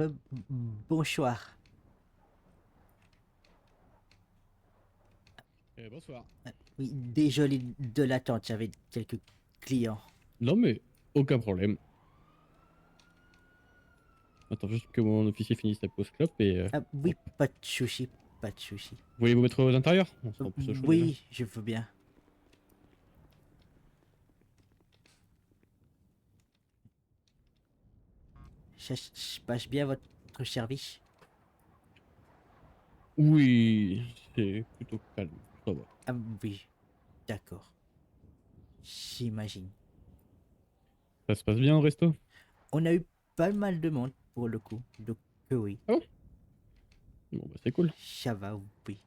Euh, Bonsoir. Bonsoir. Oui, désolé de l'attente, j'avais quelques clients. Non, mais aucun problème. Attends juste que mon officier finisse sa pause clope et Ah, oui, hop. pas de souci, pas de souci. Voulez-vous mettre aux intérieurs? On sera plus au chaud déjà. Oui, je veux bien. Ça se passe bien votre service? Oui, c'est plutôt calme. Ça va. Ah oui, d'accord. J'imagine. Ça se passe bien au resto? On a eu pas mal de monde pour le coup, donc oui, Ah bon? Bon, bah c'est cool. ça va, oui.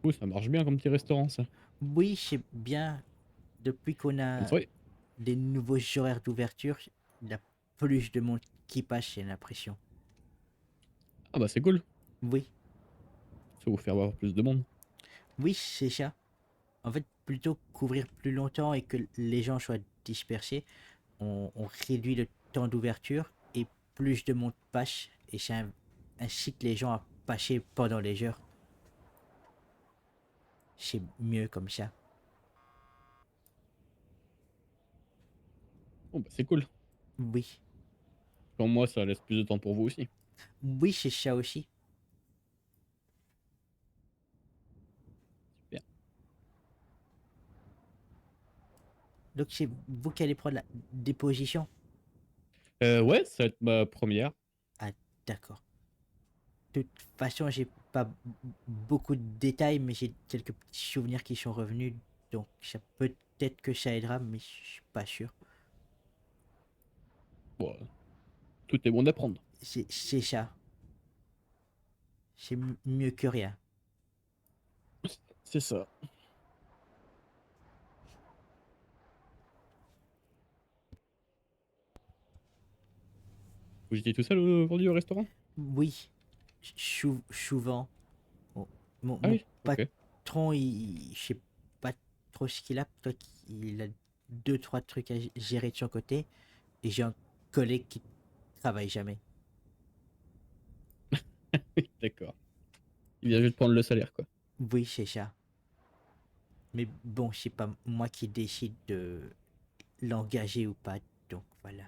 Ouh, ça marche bien comme petit restaurant, ça. Oui, c'est bien. Depuis qu'on Bonne a soirée. des nouveaux horaires d'ouverture, il y a plus de monde qui passe, j'ai l'impression. Ah bah c'est cool. Oui, Ça va vous faire voir plus de monde. oui, c'est ça. En fait, plutôt que couvrir plus longtemps et que les gens soient dispersés, on réduit le temps d'ouverture et plus de monde passe et ça incite les gens à passer pendant les heures. C'est mieux comme ça. Bon, bah c'est cool. Oui, Pour moi, ça laisse plus de temps pour vous aussi. oui, c'est ça aussi. Super. Donc c'est vous qui allez prendre la déposition. Ouais, ça va être ma première. Ah, d'accord. De toute façon, j'ai pas beaucoup de détails, mais j'ai quelques petits souvenirs qui sont revenus. Donc ça peut-être que ça aidera, mais je suis pas sûr. Bon, tout est bon d'apprendre. C'est ça. C'est mieux que rien. C'est ça. Vous étiez tout seul aujourd'hui au restaurant? Oui, souvent. Bon, Ah mon oui, ok. patron, je sais pas trop ce qu'il a. Peut-être qu'il a deux, trois trucs à gérer de son côté. Et j'ai un collègue qui travaille jamais. D'accord. Il vient juste prendre le salaire, quoi. Oui, c'est ça. Mais bon, c'est pas moi qui décide de l'engager ou pas. Donc voilà,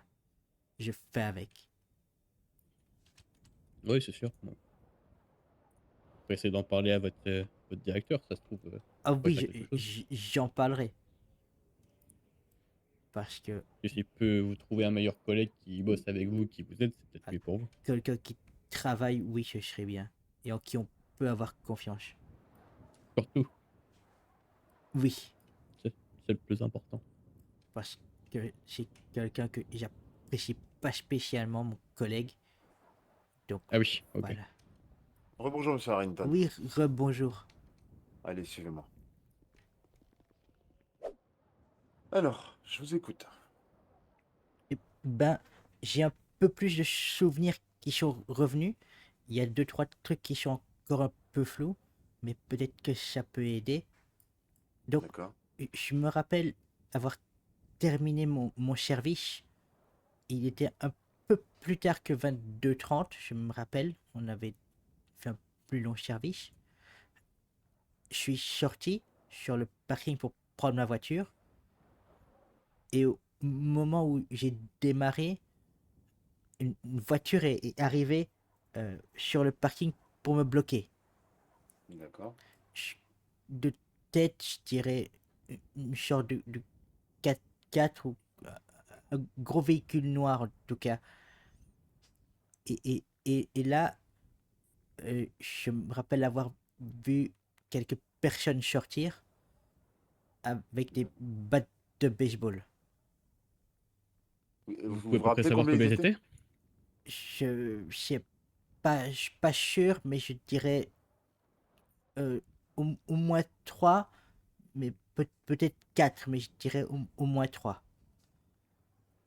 je fais avec. Oui, c'est sûr. Bon. Faut essayer d'en parler à votre directeur, ça se trouve, Ah pourrait oui, faire quelque chose. j'en parlerai. Parce que Et s'il peut vous trouver un meilleur collègue qui bosse avec vous, qui vous aide, c'est peut-être ah, mieux pour vous. quelqu'un qui travaille, oui, ce serait bien. Et en qui on peut avoir confiance. Surtout, Oui, c'est c'est le plus important. parce que c'est quelqu'un que j'apprécie pas spécialement, mon collègue. Donc Ah oui, ok. voilà. Rebonjour, monsieur Harrington. Oui, rebonjour. Allez, suivez-moi. Alors, je vous écoute. Eh ben, j'ai un peu plus de souvenirs qui sont revenus. Il y a deux, trois trucs qui sont encore un peu flous, mais peut-être que ça peut aider. Donc, D'accord. je me rappelle avoir terminé mon service. Il était un peu plus tard que 22h30, je me rappelle. On avait fait un plus long service. Je suis sorti sur le parking pour prendre ma voiture. Et au moment où j'ai démarré, une voiture est arrivée sur le parking pour me bloquer. D'accord. De tête, je dirais une sorte de 4x4 ou un gros véhicule noir en tout cas. Et là, je me rappelle avoir vu quelques personnes sortir avec des battes de baseball. Vous Vous pouvez à vous peu près rappelez savoir combien ils combien ils étaient? étaient? Je suis pas sûr, mais je dirais au moins 3, mais peut-être 4, mais je dirais au moins 3.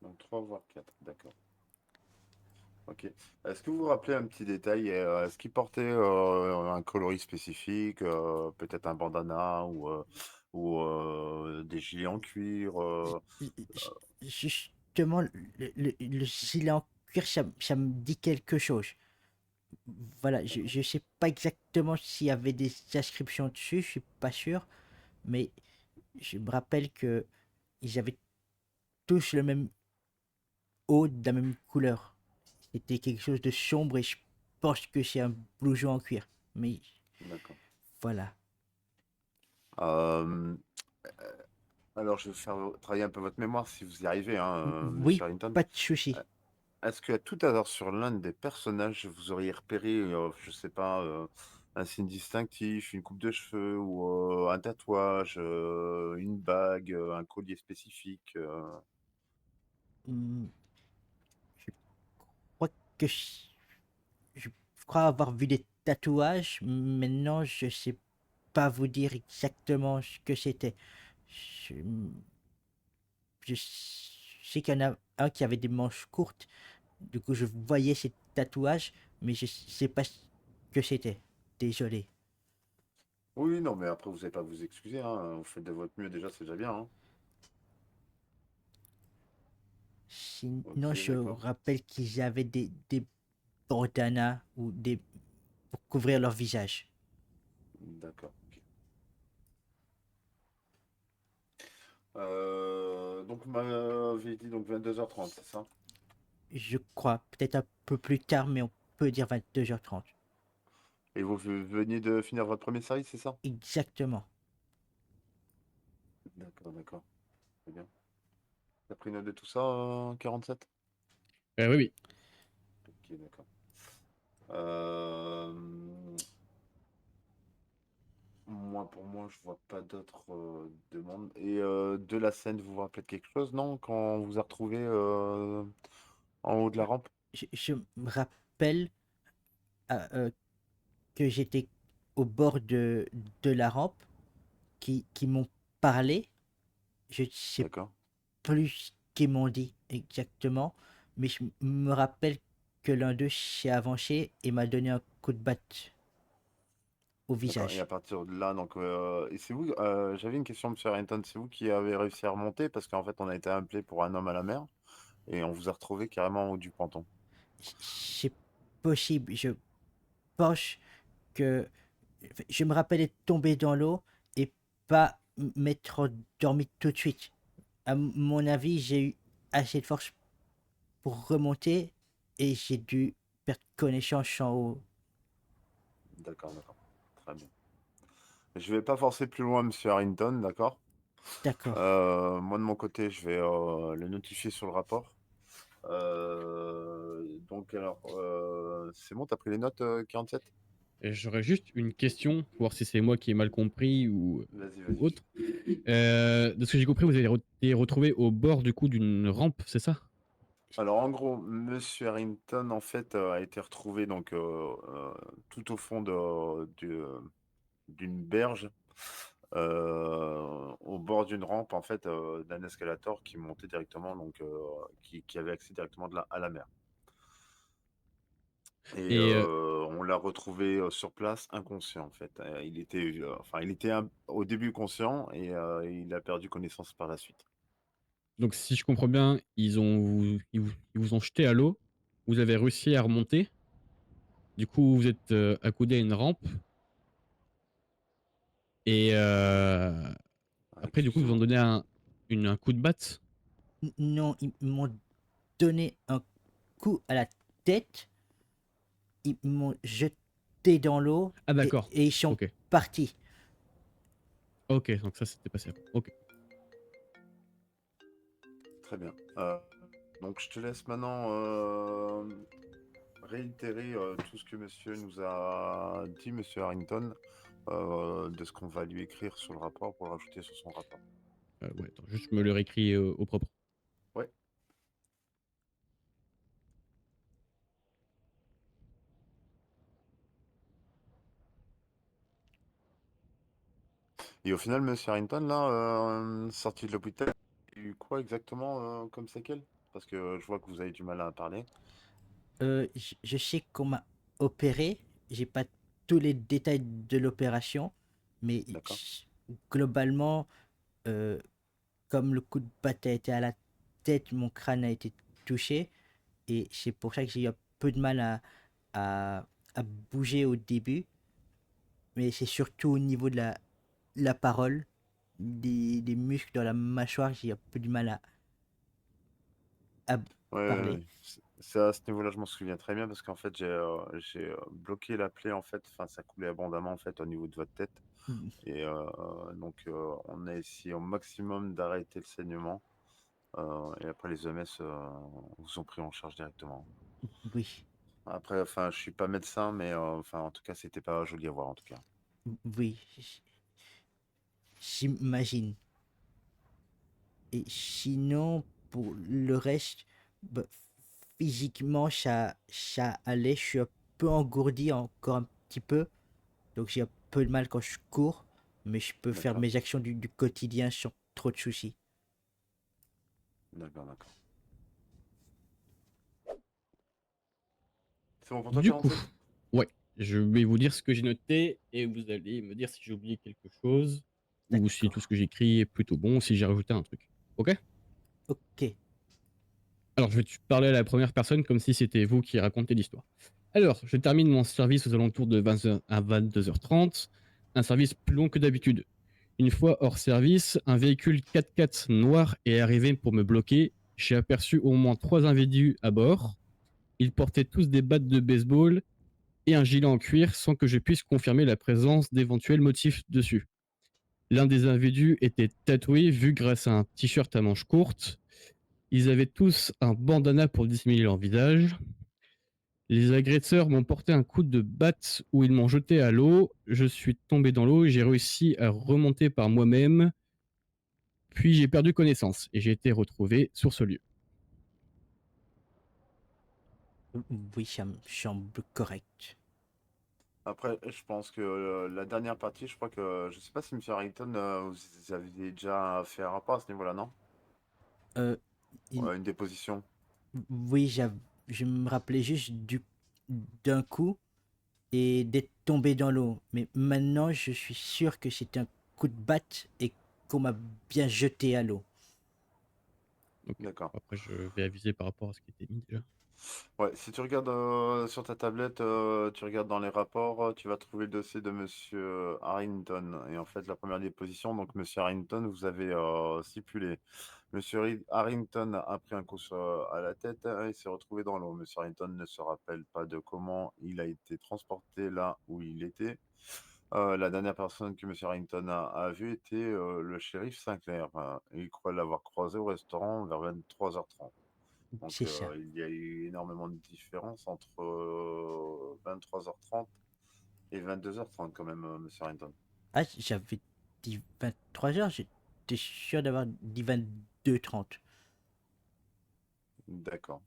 Donc 3 voire 4. D'accord. Ok. Est-ce que vous vous rappelez un petit détail? Est-ce qu'ils portaient un coloris spécifique, peut-être un bandana ou Ou des gilets en cuir Justement, le gilet en cuir, ça me dit quelque chose. Voilà, D'accord. je sais pas exactement s'il y avait des inscriptions dessus, je suis pas sûr, mais je me rappelle que ils avaient tous le même haut de la même couleur. C'était quelque chose de sombre et je pense que c'est un blouson en cuir. Mais D'accord. voilà. Euh, alors, je vais faire travailler un peu votre mémoire si vous y arrivez, hein, Oui, Monsieur Harrington. pas de souci. Euh, Est-ce qu'à tout hasard, sur l'un des personnages, vous auriez repéré, je sais pas, un signe distinctif, une coupe de cheveux ou un tatouage, une bague, un collier spécifique Hmm, Je crois que je crois avoir vu des tatouages. Maintenant, je sais pas vous dire exactement ce que c'était. Je, je sais qu'il y en a un qui avait des manches courtes. Du coup, je voyais ces tatouages, mais je sais pas ce que c'était. Désolé. Oui, non, mais après, vous n'avez pas à vous excuser, hein, vous faites de votre mieux déjà, c'est déjà bien, hein. Sinon, Ok, je d'accord. rappelle qu'ils avaient des bandanas ou des pour couvrir leur visage. D'accord. Ok. Donc, vous m'avez dit donc 22h30, c'est ça? Je crois, peut-être un peu plus tard, mais on peut dire 22h30. Et vous veniez de finir votre premier service, c'est ça? Exactement. D'accord, d'accord. Très bien. T'as pris note de tout ça, 47? Oui, oui. Ok, d'accord. Euh, pour moi, je vois pas d'autres demandes. Et de la scène, vous vous rappelez de quelque chose, non? Quand on vous a retrouvé en haut de la rampe? Je me rappelle que j'étais au bord de la rampe, qui m'ont parlé. Je sais D'accord. plus ce qu'ils m'ont dit exactement, mais je me rappelle que l'un d'eux s'est avancé et m'a donné un coup de batte au D'accord. Et à visage. partir de là, donc, et c'est vous, j'avais une question, Monsieur Harrington, c'est vous qui avez réussi à remonter parce qu'en fait, on a été appelé pour un homme à la mer et on vous a retrouvé carrément en haut du ponton. C'est possible, je pense que je me rappelle être tombé dans l'eau et pas m'être endormi tout de suite. À mon avis, j'ai eu assez de force pour remonter et j'ai dû perdre connaissance en haut. D'accord, d'accord. Très bien. Je vais pas forcer plus loin, Monsieur Harrington, d'accord? D'accord. Moi, de mon côté, je vais le notifier sur le rapport. Donc, alors, c'est bon, t'as pris les notes, 47? Et j'aurais juste une question, pour voir si c'est moi qui ai mal compris Vas-y, ou vas-y. autre. De ce que j'ai compris, vous avez été retrouvé au bord du coup d'une rampe, c'est ça? Alors, en gros, Monsieur Harrington, en fait, a été retrouvé donc tout au fond d'une berge, au bord d'une rampe, en fait, d'un escalator qui montait directement, donc qui avait accès directement à la mer. Et Et on l'a retrouvé sur place, inconscient, en fait. Enfin, il était au début conscient et il a perdu connaissance par la suite. donc si je comprends bien, ils vous ont jeté à l'eau, vous avez réussi à remonter, du coup vous êtes accoudé à une rampe, et Avec après du coup ils vous ont donné un coup de batte. Non, ils m'ont donné un coup à la tête, ils m'ont jeté dans l'eau Ah d'accord, et ils sont ok. partis. Ok, donc ça c'était passé après. Ok. Très bien. Donc, je te laisse maintenant réitérer tout ce que monsieur nous a dit, monsieur Harrington, de ce qu'on va lui écrire sur le rapport pour le rajouter sur son rapport. Ouais, attends, juste je me le réécris au propre. Ouais. Et au final, monsieur Harrington, là, sorti de l'hôpital, il y a eu quoi exactement comme séquelles? Parce que je vois que vous avez du mal à parler. Je sais qu'on m'a opéré, j'ai pas tous les détails de l'opération, mais D'accord? globalement, euh, comme le coup de batte a été à la tête, mon crâne a été touché. Et c'est pour ça que j'ai eu un peu de mal à, à bouger au début. Mais c'est surtout au niveau de la parole, des muscles dans la mâchoire, j'ai un peu du mal à Ouais, ouais, parler. ouais. C'est à ce niveau-là, je m'en souviens très bien parce qu'en fait, j'ai bloqué la plaie en fait. Enfin, ça coulait abondamment en fait au niveau de votre tête. Et donc, on a essayé au maximum d'arrêter le saignement. Et après, les EMS vous ont pris en charge directement. Oui, Après, enfin, je suis pas médecin, mais enfin, en tout cas, c'était pas joli à voir en tout cas. oui, j'imagine. Et sinon, pour le reste, bah, physiquement, ça allait. Je suis un peu engourdi encore un petit peu. Donc j'ai un peu de mal quand je cours. Mais je peux faire D'accord, mes actions du quotidien sans trop de soucis. d'accord, d'accord. C'est bon pour toi, Du coup, 47? ouais, je vais vous dire ce que j'ai noté et vous allez me dire si j'ai oublié quelque chose ou si tout ce D'accord. que j'écris est plutôt bon, ou si j'ai rajouté un truc. Ok? Ok. Alors, je vais te parler à la première personne comme si c'était vous qui racontez l'histoire. Alors, je termine mon service aux alentours de 20h à 22h30, un service plus long que d'habitude. Une fois hors service, un véhicule 4x4 noir est arrivé pour me bloquer. J'ai aperçu au moins 3 individus à bord. Ils portaient tous des battes de baseball et un gilet en cuir sans que je puisse confirmer la présence d'éventuels motifs dessus. L'un des individus était tatoué, vu grâce à un t-shirt à manches courtes. Ils avaient tous un bandana pour dissimuler leur visage. Les agresseurs m'ont porté un coup de batte où ils m'ont jeté à l'eau. Je suis tombé dans l'eau et j'ai réussi à remonter par moi-même. Puis j'ai perdu connaissance et j'ai été retrouvé sur ce lieu. Oui, ça me semble correct. Après, je pense que la dernière partie, je crois que, je sais pas si Monsieur Harrington, vous aviez déjà fait un rapport à ce niveau-là, non? Euh, il- Une déposition. oui, je me rappelais juste d'un coup et d'être tombé dans l'eau. Mais maintenant, je suis sûr que c'est un coup de batte et qu'on m'a bien jeté à l'eau. Donc D'accord. après, je vais aviser par rapport à ce qui était mis déjà. Ouais, si tu regardes sur ta tablette, tu regardes dans les rapports, tu vas trouver le dossier de Monsieur Harrington. Et en fait, la première déposition, donc Monsieur Harrington, vous avez stipulé. Harrington a pris un coup à la tête et il s'est retrouvé dans l'eau. Monsieur Harrington ne se rappelle pas de comment il a été transporté là où il était. La dernière personne que Monsieur Harrington a vue était le shérif Sinclair. Il croit l'avoir croisé au restaurant vers 23h30. Donc, C'est ça. il y a eu énormément de différence entre 23h30 et 22h30 quand même, Monsieur Harrington. Ah, j'avais dit 23 heures, j'étais sûr d'avoir dit 22h30. D'accord.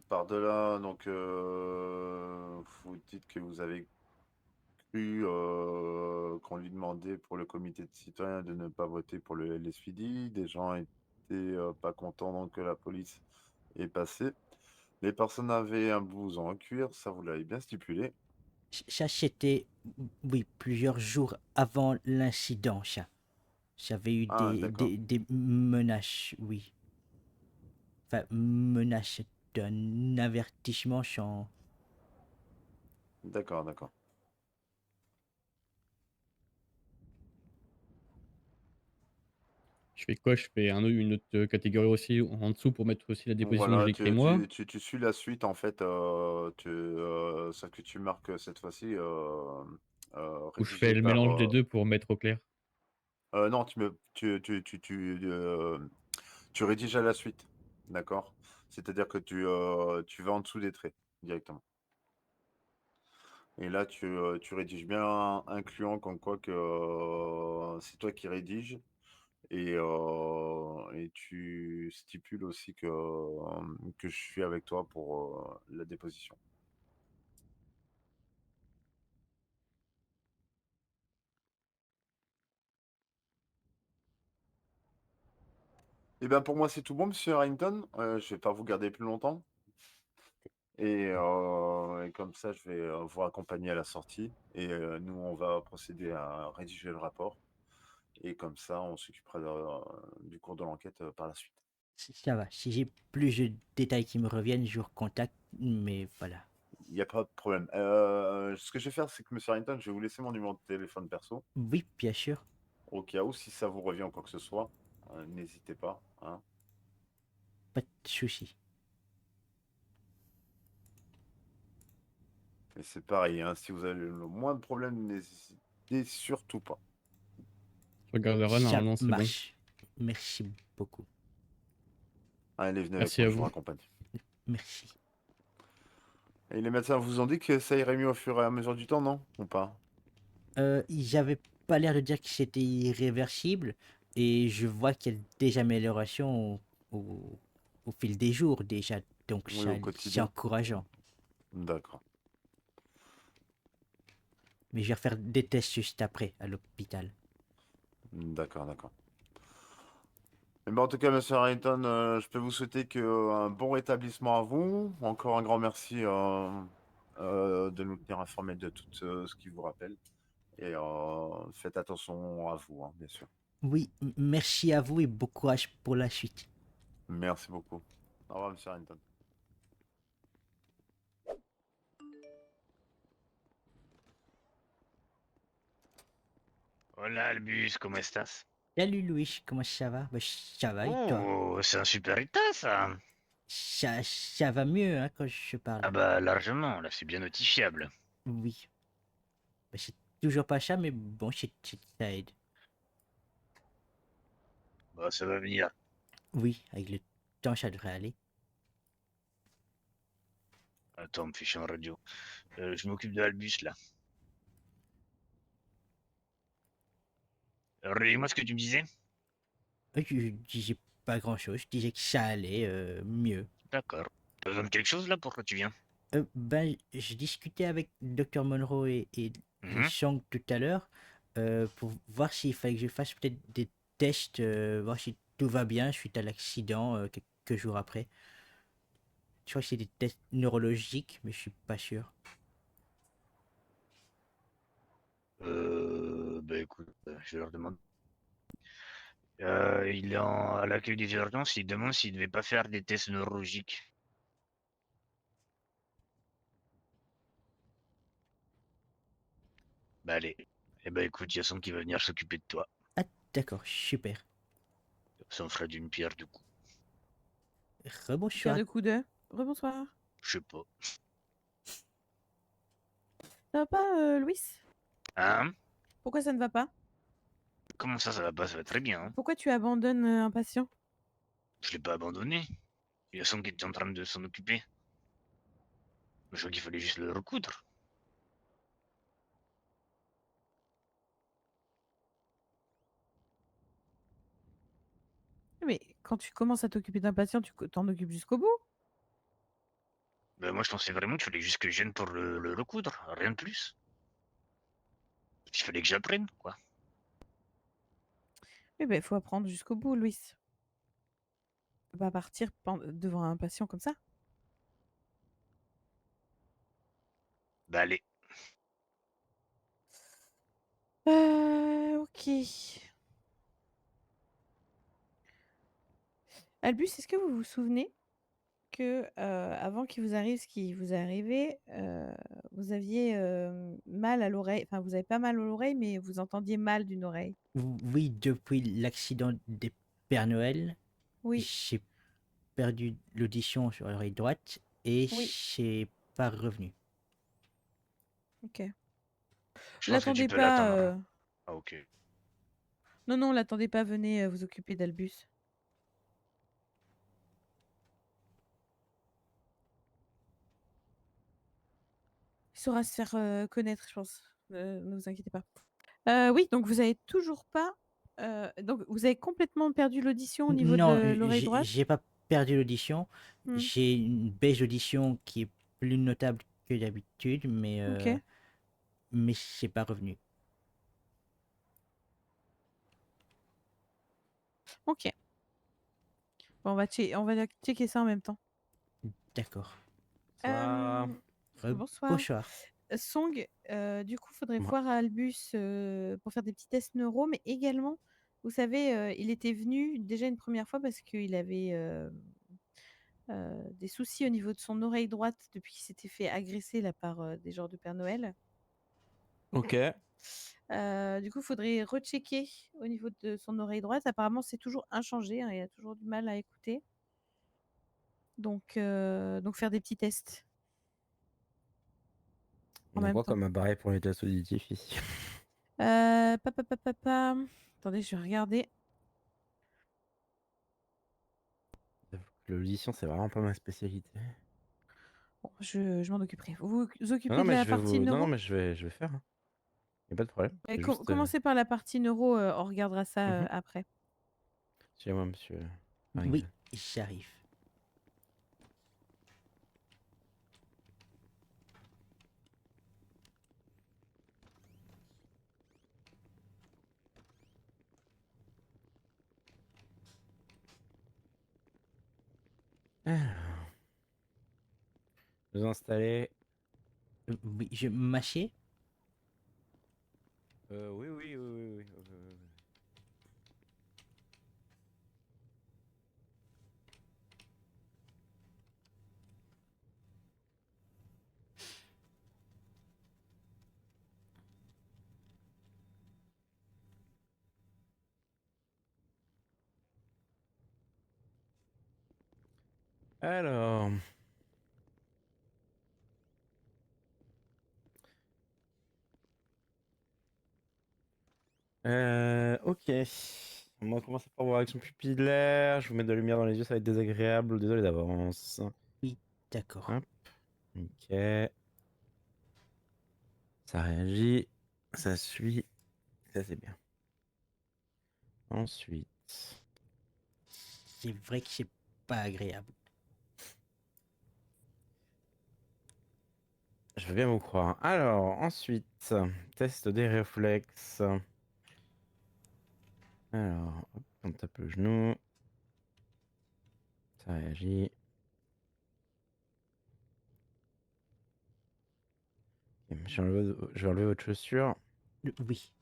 Par-delà, donc, vous dites que vous avez cru qu'on lui demandait pour le comité de citoyens de ne pas voter pour le LSPD. Des gens étaient pas contents donc que la police est passée. Les personnes avaient un blouson en cuir, ça vous l'avez bien stipulé. Ça, c'était, oui, plusieurs jours avant l'incident, ça. J'avais eu Ah, d'accord. des menaces, oui. Enfin, menaces d'un avertissement sans... D'accord, d'accord. Je fais quoi? Je fais une autre catégorie aussi en dessous pour mettre aussi la déposition que Voilà, j'ai écrit moi. tu suis la suite en fait, sauf que tu marques cette fois-ci Ou je rédigé fais le par. mélange des deux pour mettre au clair. Non, tu rédiges à la suite, d'accord? C'est-à-dire que tu vas en dessous des traits directement. Et là, tu rédiges bien, incluant comme quoi que c'est toi qui rédiges. Et tu stipules aussi que je suis avec toi pour la déposition. Eh bien, pour moi, c'est tout bon, monsieur Harrington. Je vais pas vous garder plus longtemps. Et comme ça, je vais vous accompagner à la sortie. Et nous, on va procéder à rédiger le rapport. Et comme ça, on s'occupera du cours de l'enquête par la suite. Ça va. Si j'ai plus de détails qui me reviennent, je vous recontacte. Mais voilà. Il n'y a pas de problème. Ce que je vais faire, c'est que Monsieur Harrington, je vais vous laisser mon numéro de téléphone perso. Oui, bien sûr. Au cas où, si ça vous revient ou quoi que ce soit, n'hésitez pas. Hein. Pas de souci. Et c'est pareil, hein, si vous avez le moins de problèmes, n'hésitez surtout pas. Je regarderai, Ça normalement, c'est bon. marche. Merci beaucoup. Allez, venez avec Merci moi, à je vous vous. raccompagne. Merci. Et les médecins vous ont dit que ça irait mieux au fur et à mesure du temps, non? Ou pas? Ils avaient pas l'air de dire que c'était irréversible. Et je vois qu'il y a déjà amélioration au, au fil des jours déjà. Donc Oui, ça, au c'est quotidien. encourageant. D'accord. Mais je vais refaire des tests juste après à l'hôpital. D'accord, d'accord. Eh ben, en tout cas, Monsieur Harrington, je peux vous souhaiter un bon rétablissement à vous. Encore un grand merci de nous tenir informés de tout ce qui vous rappelle. Et faites attention à vous, hein, bien sûr. Oui, merci à vous et bon courage pour la suite. Merci beaucoup. Au revoir, Monsieur Harrington. Hola Albus, ¿cómo estás? Salut Louis, comment ça va? Bah, ça va et toi? Oh, c'est un super état ça. Ça va mieux hein, quand je Ah parle. bah largement, là c'est bien notifiable. Oui. Bah, c'est toujours pas ça, mais bon, ça aide. Bah ça va venir. Oui, avec le temps, ça devrait aller. Attends, me fiche en radio. Je m'occupe de Albus là. Relis-moi ce que tu me disais. Je disais pas grand-chose, je disais que ça allait mieux. D'accord. T'as besoin de quelque chose là? Pourquoi tu viens? Ben, je discutais avec Dr Monroe et Mhm. Song tout à l'heure pour voir s'il fallait que je fasse peut-être des tests, voir si tout va bien suite à l'accident quelques jours après. Je crois que c'est des tests neurologiques, mais je suis pas sûr. Bah écoute, je leur demande. Il est à l'accueil des urgences, il demande s'il devait pas faire des tests neurologiques. Bah allez. Eh bah écoute, y a son qui va venir s'occuper de toi. Ah, d'accord, super. Ça en fera d'une pierre du coup. Pierre Rebonsoir. de coup de. Rebonsoir. Je sais pas. Ça va pas, Louis? Hein? Pourquoi ça ne va pas? Comment ça va pas? Ça va très bien. Hein. Pourquoi tu abandonnes un patient? Je l'ai pas abandonné. Il y a son qui était en train de s'en occuper. Je crois qu'il fallait juste le recoudre. Mais quand tu commences à t'occuper d'un patient, tu t'en occupes jusqu'au bout. Ben moi je pensais vraiment qu'il fallait juste que je vienne pour le recoudre, rien de plus. Il fallait que j'apprenne, quoi. Eh ben, il faut apprendre jusqu'au bout, Louis. Tu peux pas partir devant un patient comme ça. Bah allez. Ok. Albus, est-ce que vous vous souvenez que avant qu'il vous arrive ce qui vous est arrivé, vous aviez mal à l'oreille, enfin vous avez pas mal à l'oreille, mais vous entendiez mal d'une oreille. Oui, depuis l'accident des Pères Noël, Oui, j'ai perdu l'audition sur l'oreille droite et oui, c'est pas revenu. ok. Je pense que tu L'attendez peux pas. l'attendre. Ah ok. Non, non, l'attendez pas, venez vous occuper d'Albus. Il saura se faire connaître, je pense. Ne vous inquiétez pas. Oui, donc vous avez toujours pas. Donc vous avez complètement perdu l'audition au niveau Non, de l'oreille droite. j'ai pas perdu l'audition. Hmm, J'ai une baisse d'audition qui est plus notable que d'habitude, ok, mais c'est pas revenu. ok. Bon, on va checker ça en même temps. D'accord. Bonsoir. Bonsoir. Bonsoir. Song, du coup, faudrait Moi. voir Albus pour faire des petits tests neuro, mais également, vous savez, il était venu déjà une première fois parce qu'il avait des soucis au niveau de son oreille droite depuis qu'il s'était fait agresser là, par des genres de Père Noël. Ok. Du coup, il faudrait rechecker au niveau de son oreille droite. Apparemment, c'est toujours inchangé, hein, il a toujours du mal à écouter. Donc faire des petits tests en On a même quoi temps. comme appareil pour les tests auditifs ici? Attendez, je vais regarder. L'audition, c'est vraiment pas ma spécialité. Bon, je m'en occuperai. Vous vous Non, occupez non, de mais la je vais partie vous. Non, non, neuro? mais je vais faire. Y a pas de problème. C'est juste. Commencez par la partie neuro, on regardera ça après. Excusez-moi, monsieur. Oui, Harrington. j'arrive. Alors. Vous installez. Oui, je mâchais. Oui, oui, oui, oui, oui, oui. Alors. Ok. On va commencer par voir avec son pupillaire. Je vous mets de la lumière dans les yeux, ça va être désagréable. Désolé d'avance. Oui, d'accord. Hop. Ok. Ça réagit. Ça suit. Ça, c'est bien. Ensuite. C'est vrai que c'est pas agréable. Je veux bien vous croire. Alors, ensuite, test des réflexes. Alors, hop, on tape le genou. Ça réagit. Ok, je vais enlever votre chaussure. Oui.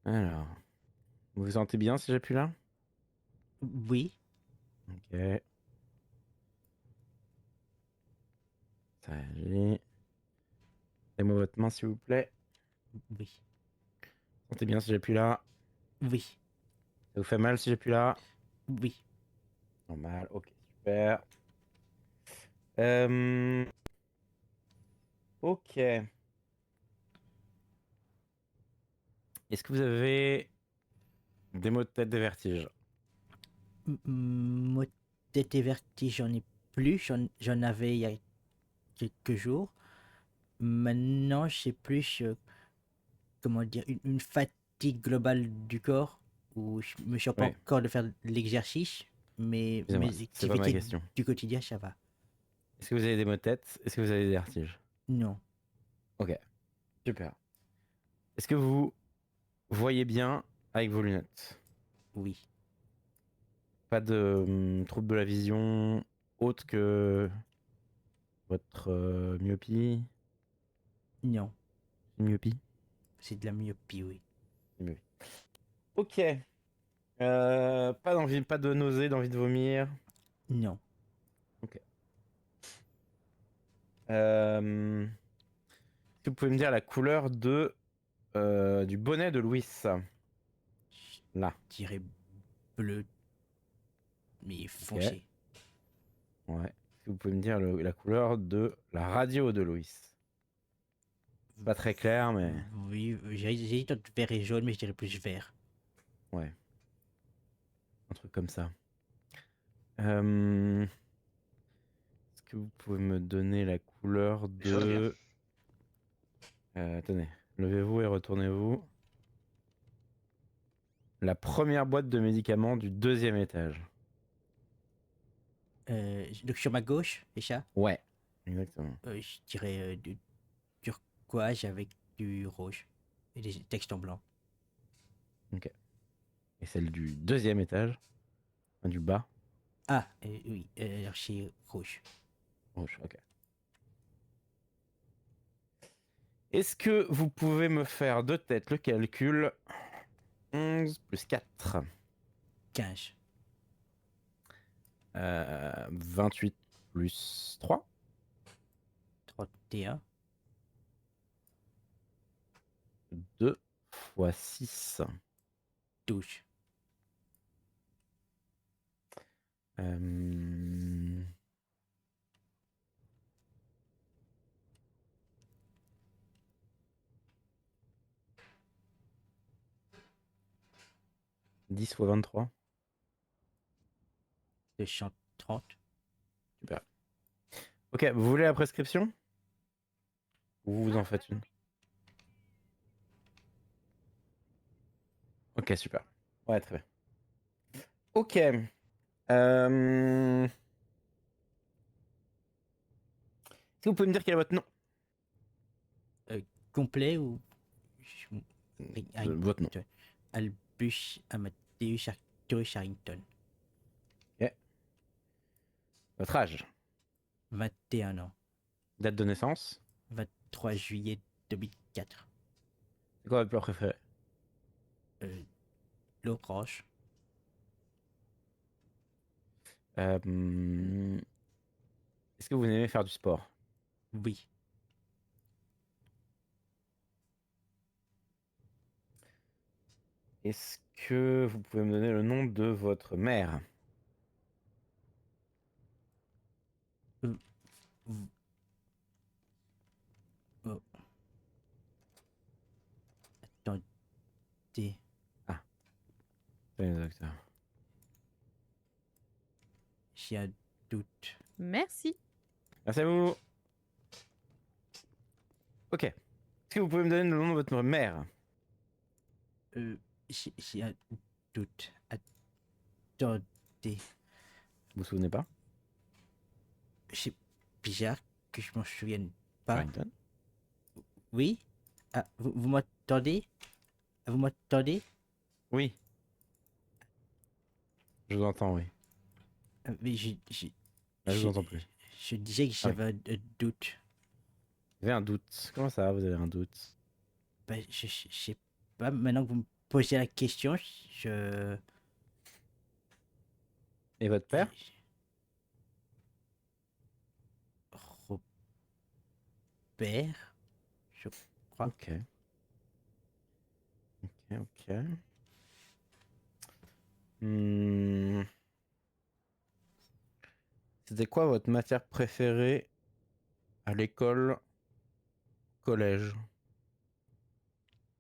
Alors, vous vous sentez bien si j'appuie là? Oui. Ok. Ça réagit. Donnez-moi votre main s'il vous plaît. Oui. Sentez bien si j'appuie là. Oui. Ça vous fait mal si j'appuie là? Oui. Normal, ok, super. Euh, Ok. Est-ce que vous avez des maux de tête, des vertiges? Mot tête et vertige, j'en ai plus. J'en avais il y a quelques jours. Maintenant, j'ai plus, comment dire, une fatigue globale du corps où je me sens pas Ouais, encore de faire de l'exercice, mais excusez-moi, mes c'est pas ma activités question. du quotidien, ça va. Est-ce que vous avez des maux de tête? Est-ce que vous avez des vertiges? Non. Ok, super. Est-ce que vous voyez bien avec vos lunettes? Oui. Pas de trouble de la vision autre que votre myopie? Non. Myopie? C'est de la myopie, oui. Myopie. Ok. Pas d'envie, pas de nausée, d'envie de vomir. Non. Ok. Est-ce que vous pouvez me dire la couleur du bonnet de Louis? Là. Je dirais bleu, mais Ok. foncé. Ouais. Est-ce que vous pouvez me dire la couleur de la radio de Louis? C'est pas très clair, mais Oui, j'ai dit entre vert et jaune, mais je dirais plus vert. ouais. Un truc comme ça. Est-ce que vous pouvez me donner la couleur Je reviens. de... Attendez. Levez-vous et retournez-vous. La première boîte de médicaments du deuxième étage. Donc sur ma gauche, c'est ça? Ouais. Exactement. Je dirais turquoise avec du rouge et des textes en blanc. Et celle du deuxième étage, enfin, du bas. Ah, oui, l'archer rouge. Rouge, ok. Est-ce que vous pouvez me faire de tête le calcul 11 plus 4 15. 28 plus 3 31. 2 fois 6. 12. Euh... 10 fois 23. 230. Super. Ok, vous voulez la prescription? Ou vous en faites une? Ok, super. Ouais, très bien. Ok. Est-ce que vous pouvez me dire quel est votre nom? Complet ou. Votre nom. Albus Amadeus Arcturus Harrington. Ok. Votre âge? 21 ans. Date de naissance? 23 juillet 2004. C'est quoi votre plat préféré? L'orange. Est-ce que vous aimez faire du sport? Oui. Est-ce que vous pouvez me donner le nom de votre mère? V- oh. Attendez. C'est exact. J'ai un doute. Merci. Merci à vous. Ok. Est-ce que vous pouvez me donner le nom de votre mère? J'ai un doute. Attendez. Vous vous souvenez pas? C'est bizarre que je m'en souvienne pas. Harrington. Oui? Ah, vous m'entendez? Vous m'entendez? Oui. Je vous entends, oui. Mais Là, je vous entends plus. je disais que Ah oui. j'avais un doute. Vous avez un doute. Comment ça, vous avez un doute? Ben, je sais pas. Maintenant que vous me posez la question, je. Et votre père? Robert, je crois. Ok. Ok. C'était quoi votre matière préférée à l'école, collège?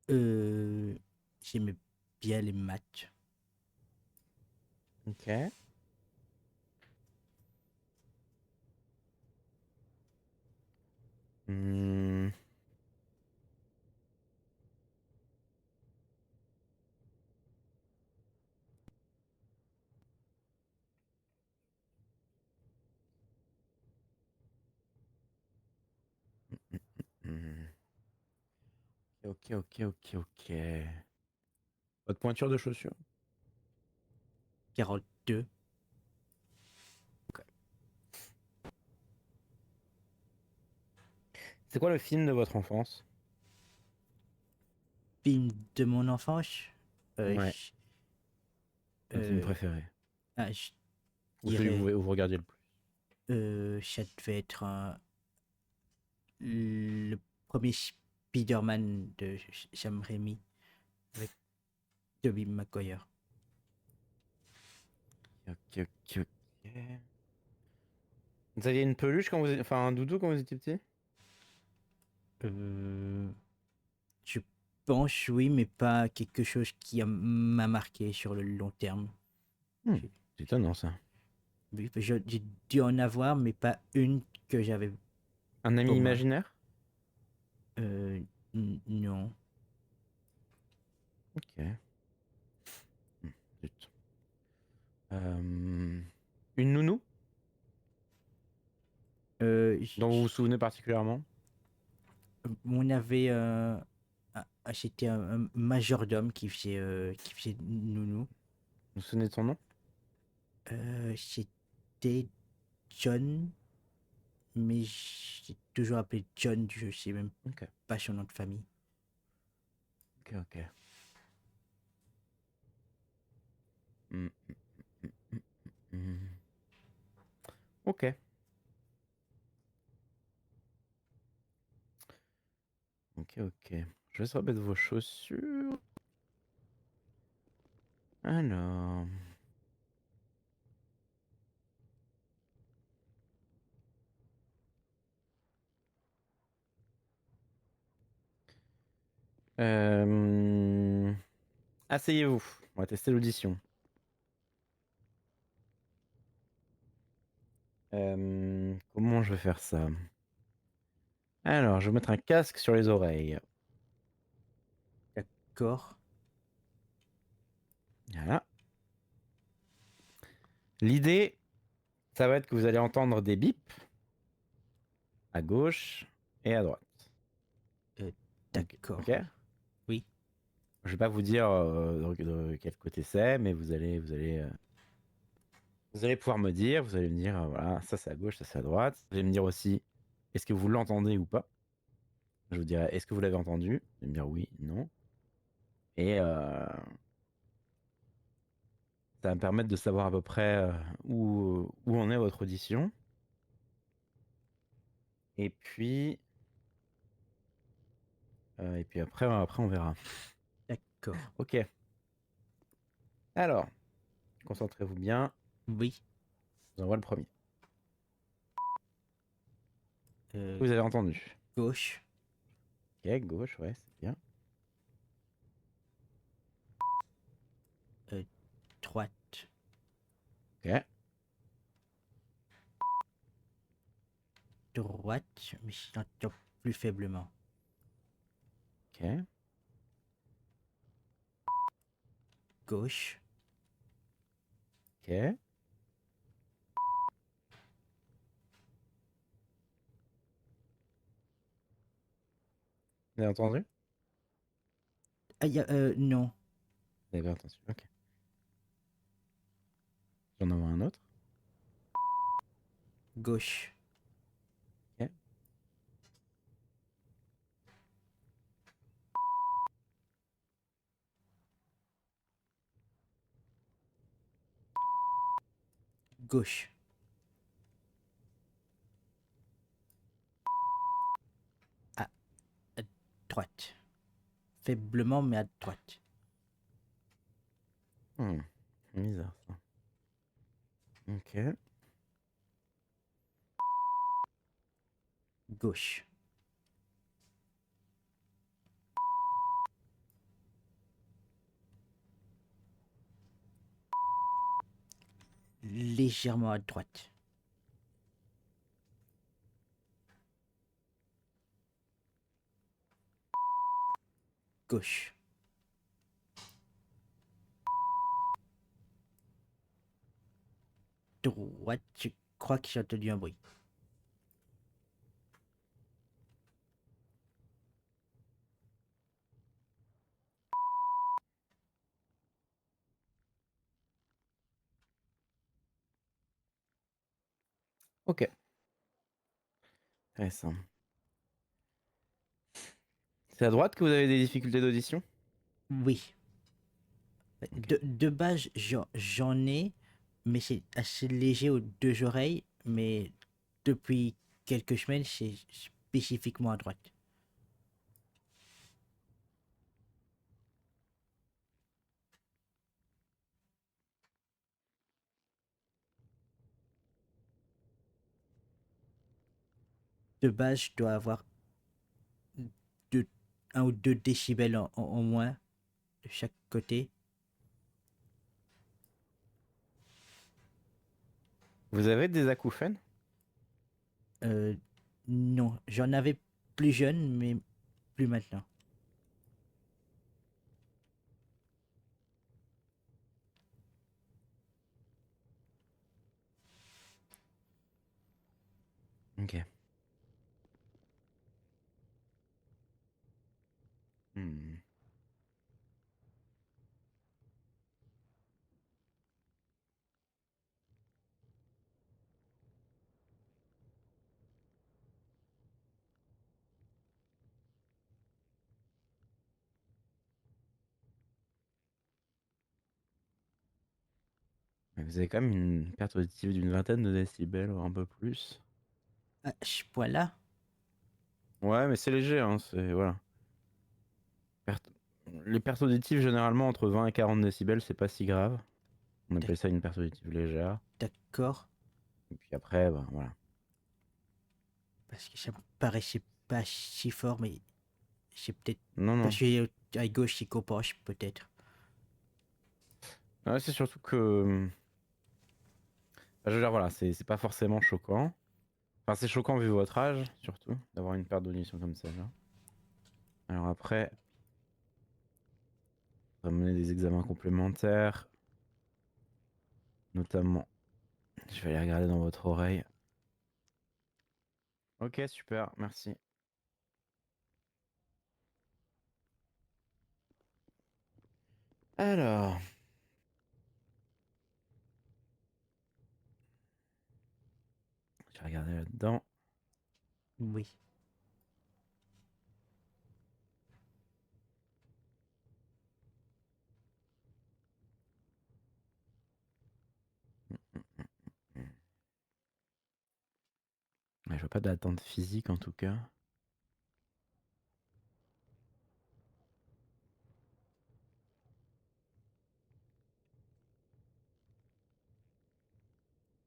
J'aimais bien les matchs. Ok. Hmm. Hmm. Ok. Votre pointure de chaussure? 42. C'est quoi le film de votre enfance? Film de mon enfance. Ouais. Votre film euh, préféré? je Ou celui que dirais. vous regardiez le plus? Ça devait être le premier Spider-Man de Sam Raimi avec Tobey Maguire. Ok. Vous aviez une peluche quand vous... Enfin, un doudou quand vous étiez petit? Je pense oui, mais pas quelque chose qui m'a marqué sur le long terme. C'est étonnant, ça. Oui, j'ai dû en avoir, mais pas une que j'avais. Un ami Pour moi. imaginaire? Non. Ok. Zut. Une nounou Euh, dont vous vous souvenez particulièrement? On avait c'était un majordome qui faisait nounou. Vous vous souvenez de son nom? C'était John, mais j'ai toujours appelé John, je sais même Ok, pas son nom de famille. ok. Hmm, hmm. Ok. Ok. Je vais se remettre vos chaussures. Alors. Asseyez-vous. On va tester l'audition. Comment je vais faire ça? Alors, je vais mettre un casque sur les oreilles. D'accord. Voilà. L'idée, ça va être que vous allez entendre des bips à gauche et à droite. D'accord. Ok. Oui. Je vais pas vous dire de quel côté c'est, mais vous allez pouvoir me dire. Vous allez me dire, voilà, ça c'est à gauche, ça c'est à droite. Vous allez me dire aussi, est-ce que vous l'entendez ou pas? Je vous dirai, est-ce que vous l'avez entendu? Vous allez me dire oui, non. Et ça va me permettre de savoir à peu près où en est votre audition. Et puis après on verra. D'accord. Ok. Alors, concentrez-vous bien. Oui. Je vous envoie le premier. Euh, Vous avez entendu. Gauche. Ok, gauche, ouais, c'est bien. Droite. Ok. Droite, mais je l'entends plus faiblement. Ok. Gauche. Ok. Vous avez entendu? Ah, non. Vous avez bien entendu. Ok. J'en envoie un autre. Gauche. Ok. Gauche. À droite. Faiblement, mais à droite. Bizarre ça. Ok. Gauche. Légèrement à droite. Gauche. Droite, je crois que j'ai entendu un bruit. Ok. Intéressant. C'est à droite que vous avez des difficultés d'audition? Oui. Ok. De base, j'en ai, mais c'est assez léger aux deux oreilles. Mais depuis quelques semaines, c'est spécifiquement à droite. De base, je dois avoir deux, 1 ou 2 décibels en moins de chaque côté. Vous avez des acouphènes? Non, j'en avais plus jeune, mais plus maintenant. Ok. Mais vous avez quand même une perte auditive d'une vingtaine de décibels, voire un peu plus. À ce point-là, Ouais, mais c'est léger, hein, c'est... Voilà. Perte- Les pertes auditives, généralement, entre 20 et 40 décibels, c'est pas si grave. On appelle ça une perte auditive légère. d'accord, Et puis après, bah, voilà. parce que ça me paraissait pas si fort, mais c'est peut-être Non, non. parce que à gauche, il compense, peut-être. Ouais, c'est surtout que... je veux dire, voilà, c'est pas forcément choquant. Enfin, c'est choquant vu votre âge, surtout, d'avoir une perte d'audition comme celle-là. Alors après, on va mener des examens complémentaires. Notamment, je vais aller regarder dans votre oreille. Ok, super, merci. Alors, je vais regarder là-dedans. Oui. Je vois pas d'attente physique en tout cas.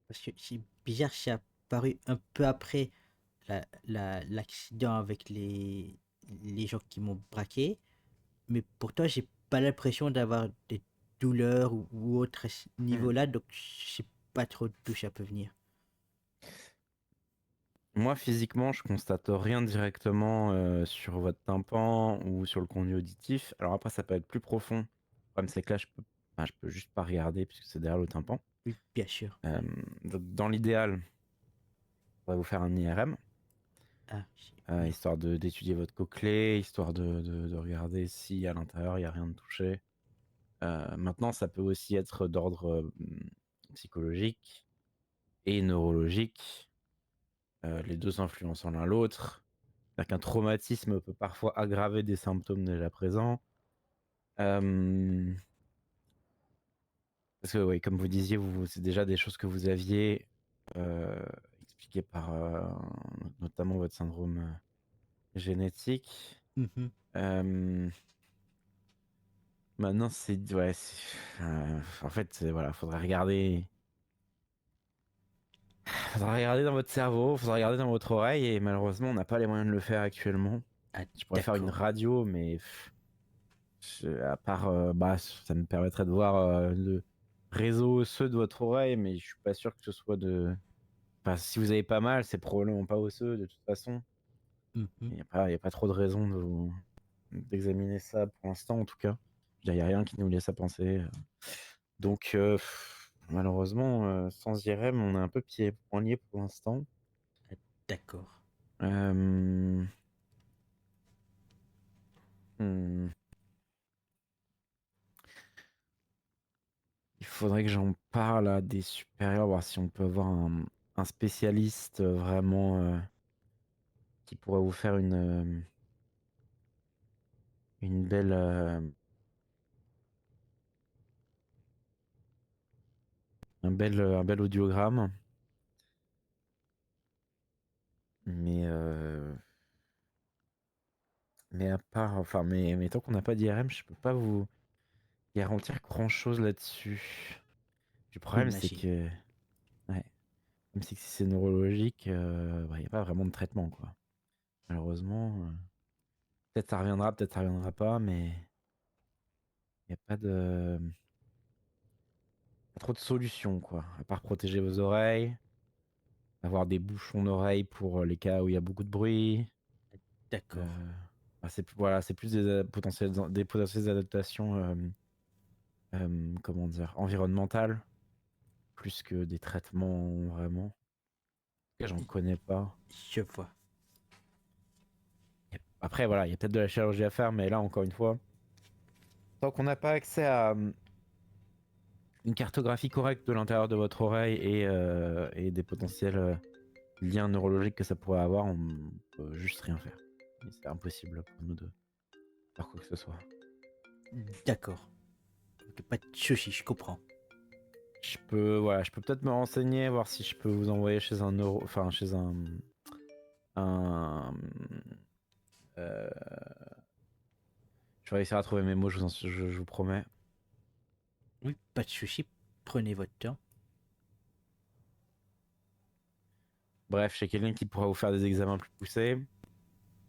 Parce que c'est bizarre, c'est apparu un peu après l'accident avec les gens qui m'ont braqué. Mais pourtant, j'ai pas l'impression d'avoir des douleurs ou autre à ce niveau-là, donc je sais pas trop d'où ça peut venir. Moi, physiquement, je constate rien directement sur votre tympan ou sur le conduit auditif. Alors après, ça peut être plus profond. Le problème, c'est que là, je peux juste pas regarder puisque c'est derrière le tympan. Oui, bien sûr. Donc, dans l'idéal, on va vous faire un IRM, Ah, oui. histoire d'étudier votre cochlée, histoire de regarder si à l'intérieur, il n'y a rien de touché. Maintenant, ça peut aussi être d'ordre psychologique et neurologique, les deux influençant l'un l'autre. C'est-à-dire qu'un traumatisme peut parfois aggraver des symptômes déjà présents. Parce que, oui, comme vous disiez, c'est déjà des choses que vous aviez expliquées par notamment votre syndrome génétique. Mhm. Maintenant, ouais, en fait, voilà, faudrait regarder. Faudra regarder dans votre cerveau, faudra regarder dans votre oreille, et malheureusement, on n'a pas les moyens de le faire actuellement. Ah, Je pourrais faire une d'accord. radio, mais à part, bah, ça me permettrait de voir le réseau osseux de votre oreille, mais je suis pas sûr que ce soit de. Enfin, si vous avez pas mal, c'est probablement pas osseux de toute façon. Mhm. Il n'y a pas trop de raison d'examiner ça pour l'instant, en tout cas. Il n'y a rien qui nous laisse à penser. Donc, malheureusement, sans IRM, on est un peu pieds et poings liés pour l'instant. D'accord. Hmm. Il faudrait que j'en parle à des supérieurs, voir si on peut avoir un spécialiste vraiment qui pourrait vous faire une belle un bel audiogramme. Mais à part, enfin, mais tant qu'on n'a pas d'IRM, je peux pas vous garantir grand chose là-dessus. Le problème, c'est J'imagine. que, ouais, même si c'est neurologique, il n'y a pas vraiment de traitement, quoi. Malheureusement, peut-être ça reviendra, peut-être ça reviendra pas, mais il n'y a pas trop de solutions, quoi. À part protéger vos oreilles, avoir des bouchons d'oreilles pour les cas où il y a beaucoup de bruit. D'accord. Voilà, c'est plus des potentielles adaptations, comment dire, environnementales, plus que des traitements vraiment. En tout cas, j'en connais pas. Je vois. Après, voilà, il y a peut-être de la chirurgie à faire, mais là, encore une fois, tant qu'on n'a pas accès à une cartographie correcte de l'intérieur de votre oreille et des potentiels liens neurologiques que ça pourrait avoir, on peut juste rien faire. Et c'est impossible pour nous de faire quoi que ce soit. D'accord. Ok, pas de soucis, je comprends. je peux peut-être me renseigner, voir si je peux vous envoyer chez un euro, enfin chez un, euh, je vais réussir à trouver mes mots, je vous promets. Oui, pas de souci. Prenez votre temps. Bref, chez quelqu'un qui pourra vous faire des examens plus poussés.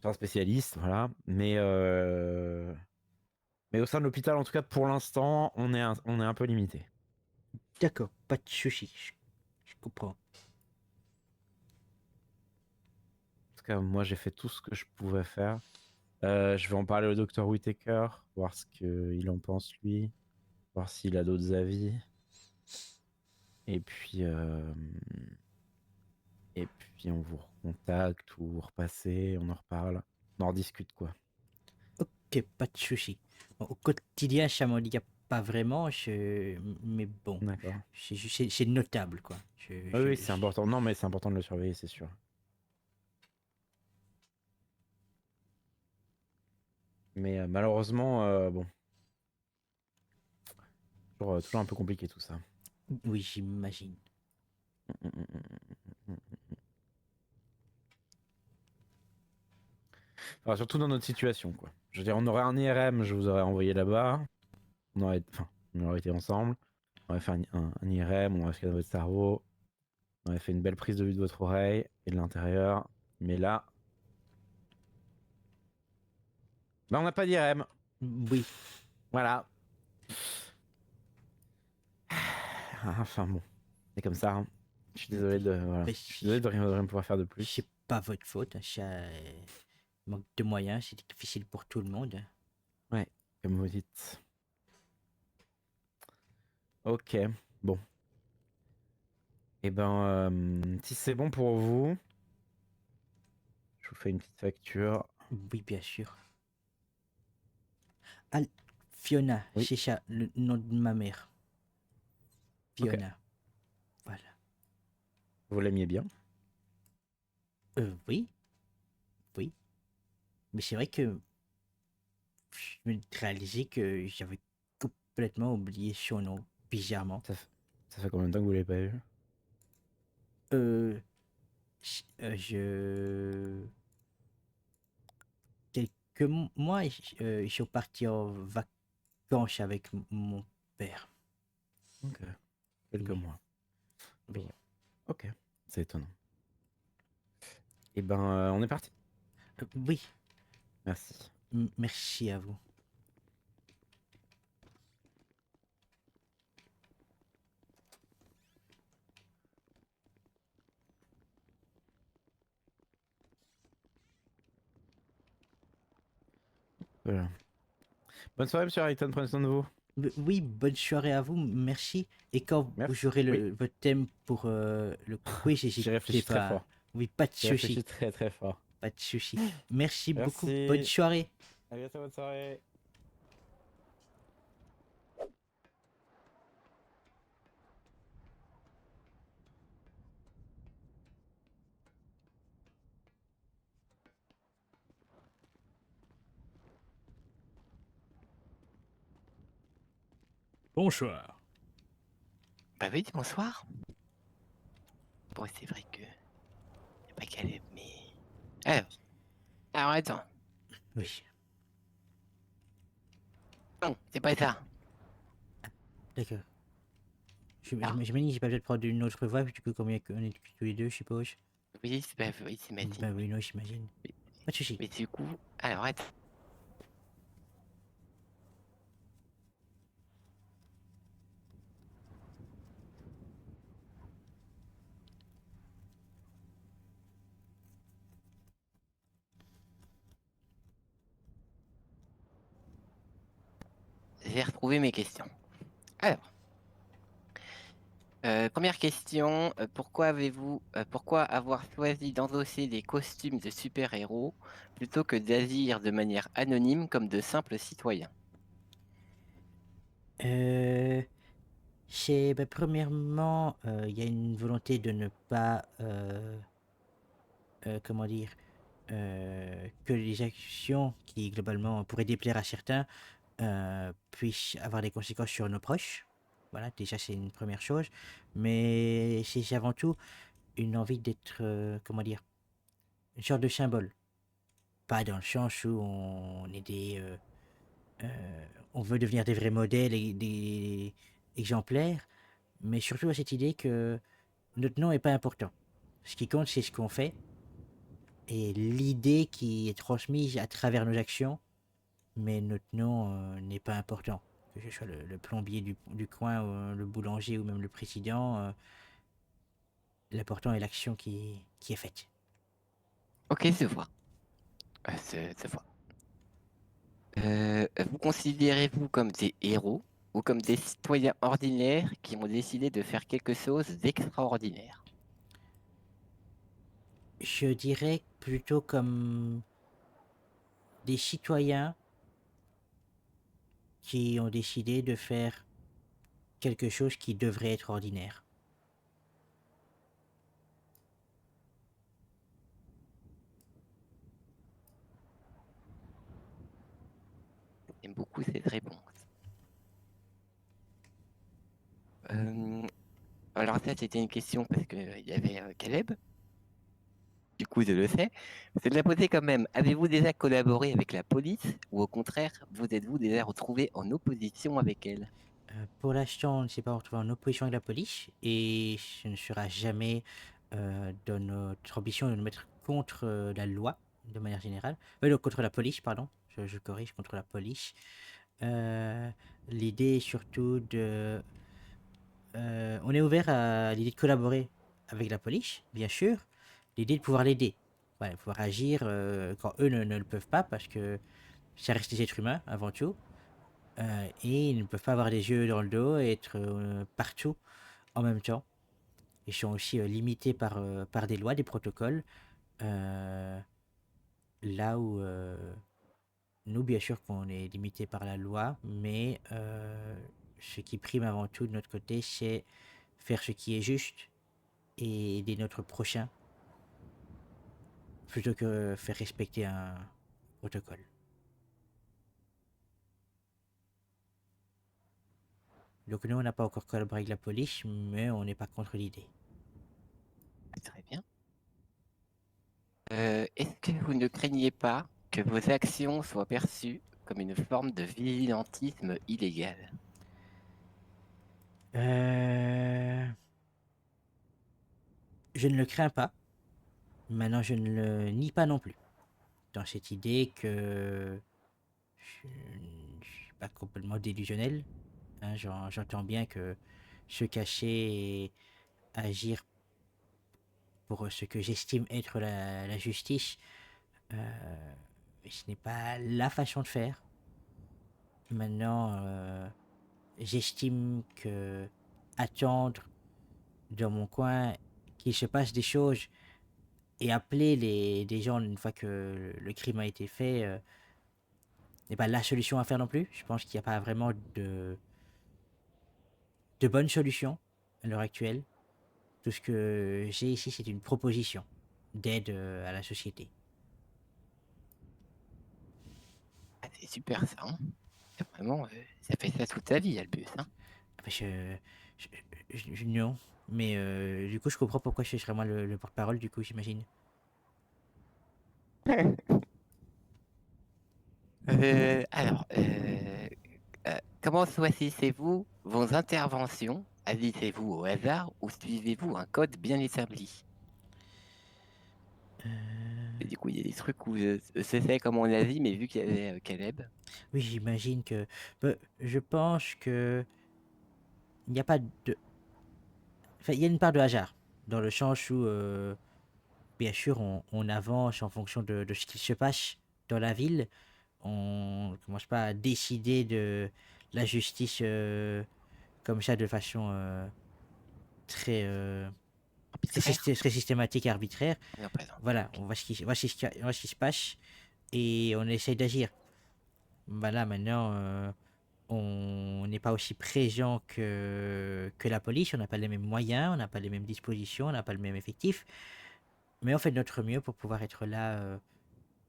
C'est un spécialiste, voilà. Mais au sein de l'hôpital, en tout cas pour l'instant, on est un peu limité. D'accord, pas de souci. Je comprends. En tout cas, moi j'ai fait tout ce que je pouvais faire. Je vais en parler au docteur Whittaker, voir ce qu'il en pense lui, voir s'il a d'autres avis. Et puis on vous recontacte ou vous repassez, on en reparle, on en rediscute quoi. Ok, pas de souci. Bon, au quotidien, ça m'en dit pas vraiment, mais bon, D'accord. c'est notable, quoi. Oui, c'est important. Non, mais c'est important de le surveiller, c'est sûr. Mais malheureusement, bon, toujours un peu compliqué tout ça. Oui, j'imagine. Enfin, surtout dans notre situation, quoi. Je veux dire, on aurait un IRM, je vous aurais envoyé là-bas. On aurait été ensemble. On aurait fait un IRM, on aurait scanné votre cerveau. On aurait fait une belle prise de vue de votre oreille et de l'intérieur. Mais là, on n'a pas d'IRM. Oui, Voilà. Enfin bon, c'est comme ça. Hein. Je suis désolé Mais Je suis désolé de rien pouvoir faire de plus. c'est pas votre faute, hein, ça manque de moyens, c'est difficile pour tout le monde. Ouais, comme vous dites. Ok, bon. Eh ben, si c'est bon pour vous, je vous fais une petite facture. Oui, bien sûr. Ah, Fiona, Oui. c'est ça, le nom de ma mère. Ok. Fiona. Voilà. Vous l'aimiez bien? Oui, oui. Mais c'est vrai que je me réalisais que j'avais complètement oublié son nom, bizarrement. Ça fait combien de temps que vous l'avez pas eu? Euh, je... Quelques mois, je suis parti en vacances avec mon père. Ok. Quelques Oui. mois. Oui. Ok. C'est étonnant. Eh ben, on est parti. Oui, Merci. merci à vous. Voilà. Bonne soirée, monsieur Harrington. Prenez soin de vous. Oui, bonne soirée à vous, merci. Et quand Merci. vous aurez Oui. votre thème pour le quiz, J'y n'hésitez réfléchis très pas. fort. Oui, pas de J'y réfléchis souci, très très fort. pas de souci. Merci beaucoup, Merci. bonne soirée. À bientôt, bonne soirée. Bonsoir. Bah oui, bonsoir. Bon, c'est vrai que... Y a pas qu'à aller, mais... Alors attends. Oui, Non, c'est pas ça. d'accord. Ah. J'imagine que j'ai pas besoin de prendre une autre voix, du coup, comme on est tous les deux, je suppose. Oui, c'est Mathilde. Bah oui, non, j'imagine. Pas de souci. Mais du coup... Alors attends. J'ai retrouvé mes questions. Alors... première question, pourquoi avoir choisi d'endosser des costumes de super-héros plutôt que d'agir de manière anonyme comme de simples citoyens? Premièrement, il y a une volonté de ne pas, comment dire, que les actions qui globalement pourraient déplaire à certains puissent avoir des conséquences sur nos proches. Voilà, déjà c'est une première chose. Mais c'est avant tout une envie d'être, comment dire, une sorte de symbole. Pas dans le sens où on est on veut devenir des vrais modèles et des exemplaires, mais surtout à cette idée que notre nom n'est pas important. Ce qui compte, c'est ce qu'on fait et l'idée qui est transmise à travers nos actions, mais notre nom n'est pas important. Que ce soit le plombier du coin, ou le boulanger ou même le président, l'important est l'action qui est faite. Ok, je vois. Je vois. Vous considérez-vous comme des héros ou comme des citoyens ordinaires qui ont décidé de faire quelque chose d'extraordinaire? Je dirais plutôt comme des citoyens qui ont décidé de faire quelque chose qui devrait être ordinaire. J'aime beaucoup cette réponse. Alors ça, c'était une question parce qu'il y avait Caleb. Du coup, je le sais. Je vais la poser quand même. Avez-vous déjà collaboré avec la police ou au contraire, vous êtes-vous déjà retrouvé en opposition avec elle? Pour l'instant, on ne s'est pas retrouvé en opposition avec la police et ce ne sera jamais dans notre ambition de nous mettre contre la loi de manière générale. Non, contre la police, pardon. Je corrige, contre la police. Euh, L'idée est surtout de... on est ouvert à l'idée de collaborer avec la police, bien sûr. L'idée de pouvoir l'aider. Voilà, de pouvoir agir quand eux ne le peuvent pas parce que ça reste des êtres humains avant tout. Et ils ne peuvent pas avoir des yeux dans le dos et être partout en même temps. Ils sont aussi limités par des lois, des protocoles. euh, Là où nous, bien sûr, qu'on est limité par la loi, mais ce qui prime avant tout de notre côté, c'est faire ce qui est juste et aider notre prochain plutôt que faire respecter un protocole. Donc nous, on n'a pas encore collaboré avec la police, mais on n'est pas contre l'idée. Très bien. Est-ce que vous ne craignez pas que vos actions soient perçues comme une forme de vigilantisme illégal? Je ne le crains pas. Maintenant, je ne le nie pas non plus. Dans cette idée que je ne suis pas complètement délusionnel. Hein, j'entends bien que se cacher et agir pour ce que j'estime être la justice, ce n'est pas la façon de faire. Maintenant, j'estime que attendre dans mon coin qu'il se passe des choses et appeler des gens une fois que le crime a été fait n'est pas la solution à faire non plus. Je pense qu'il n'y a pas vraiment de bonne solution à l'heure actuelle. Tout ce que j'ai ici, c'est une proposition d'aide à la société. Ah, c'est super ça, hein. Vraiment, ça fait ça toute ta vie, Albus, hein. Enfin, non, mais du coup, je comprends pourquoi je serais moi le porte-parole, du coup, j'imagine. Alors, comment choisissez-vous vos interventions? Agissez-vous au hasard ou suivez-vous un code bien établi? Et du coup, il y a des trucs où c'est fait comme on a dit, mais vu qu'il y avait Caleb. Oui, j'imagine que... je pense que... Il n'y a pas de... Enfin, il y a une part de hasard, dans le sens où, bien sûr, on avance en fonction de ce qui se passe dans la ville. On ne commence pas à décider de la justice comme ça de façon très, très systématique et arbitraire. Non, pas non. Voilà, on voit on voit on voit ce qui se passe et on essaye d'agir. Voilà, maintenant, on n'est pas aussi présent que la police, on n'a pas les mêmes moyens, on n'a pas les mêmes dispositions, on n'a pas le même effectif, mais on fait de notre mieux pour pouvoir être là,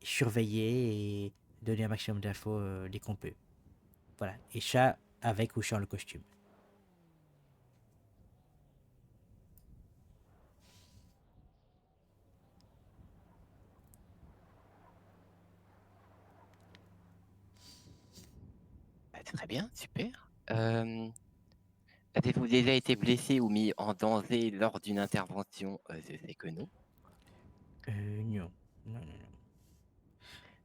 surveiller et donner un maximum d'infos dès qu'on peut. Voilà, et ça avec ou sans le costume. Très bien, super. Avez-vous déjà été blessé ou mis en danger lors d'une intervention de Sekono? Non. Non, non,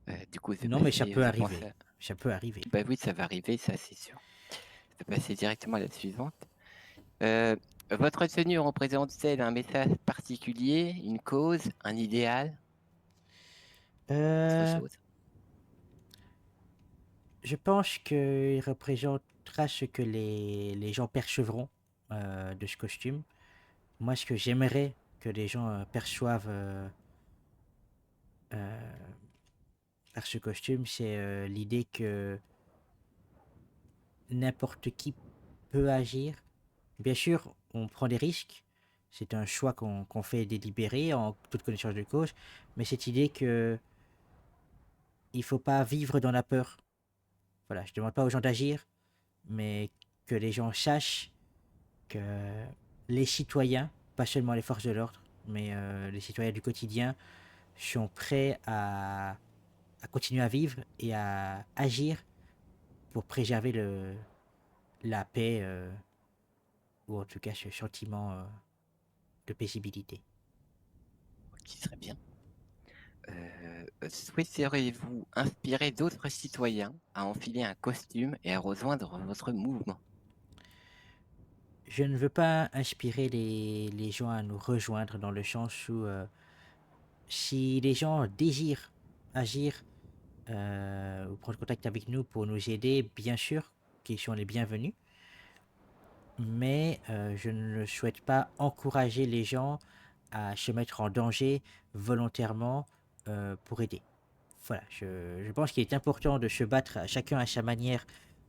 non. Du coup, Non, mais ça peut je pense arriver. Ça peut arriver. Bah oui, ça va arriver, ça c'est sûr. Je vais passer directement à la suivante. Votre tenue représente-t-elle un message particulier, une cause, un idéal, autre Euh, chose? je pense qu'il représentera ce que les gens percevront de ce costume. Moi, ce que j'aimerais que les gens perçoivent euh, par ce costume, c'est l'idée que n'importe qui peut agir. Bien sûr, on prend des risques. C'est un choix qu'on fait délibéré, en toute connaissance de cause. Mais cette idée que il faut pas vivre dans la peur. Voilà, je demande pas aux gens d'agir, mais que les gens sachent que les citoyens, pas seulement les forces de l'ordre, mais les citoyens du quotidien, sont prêts à continuer à vivre et à agir pour préserver la paix, ou en tout cas ce sentiment de paisibilité. Qui serait bien. Souhaiteriez-vous inspirer d'autres citoyens à enfiler un costume et à rejoindre votre mouvement? Je ne veux pas inspirer les gens à nous rejoindre dans le sens où si les gens désirent agir ou prendre contact avec nous pour nous aider, bien sûr qu'ils sont les bienvenus, mais je ne souhaite pas encourager les gens à se mettre en danger volontairement pour aider. Voilà, je pense qu'il est important de se battre chacun à sa manière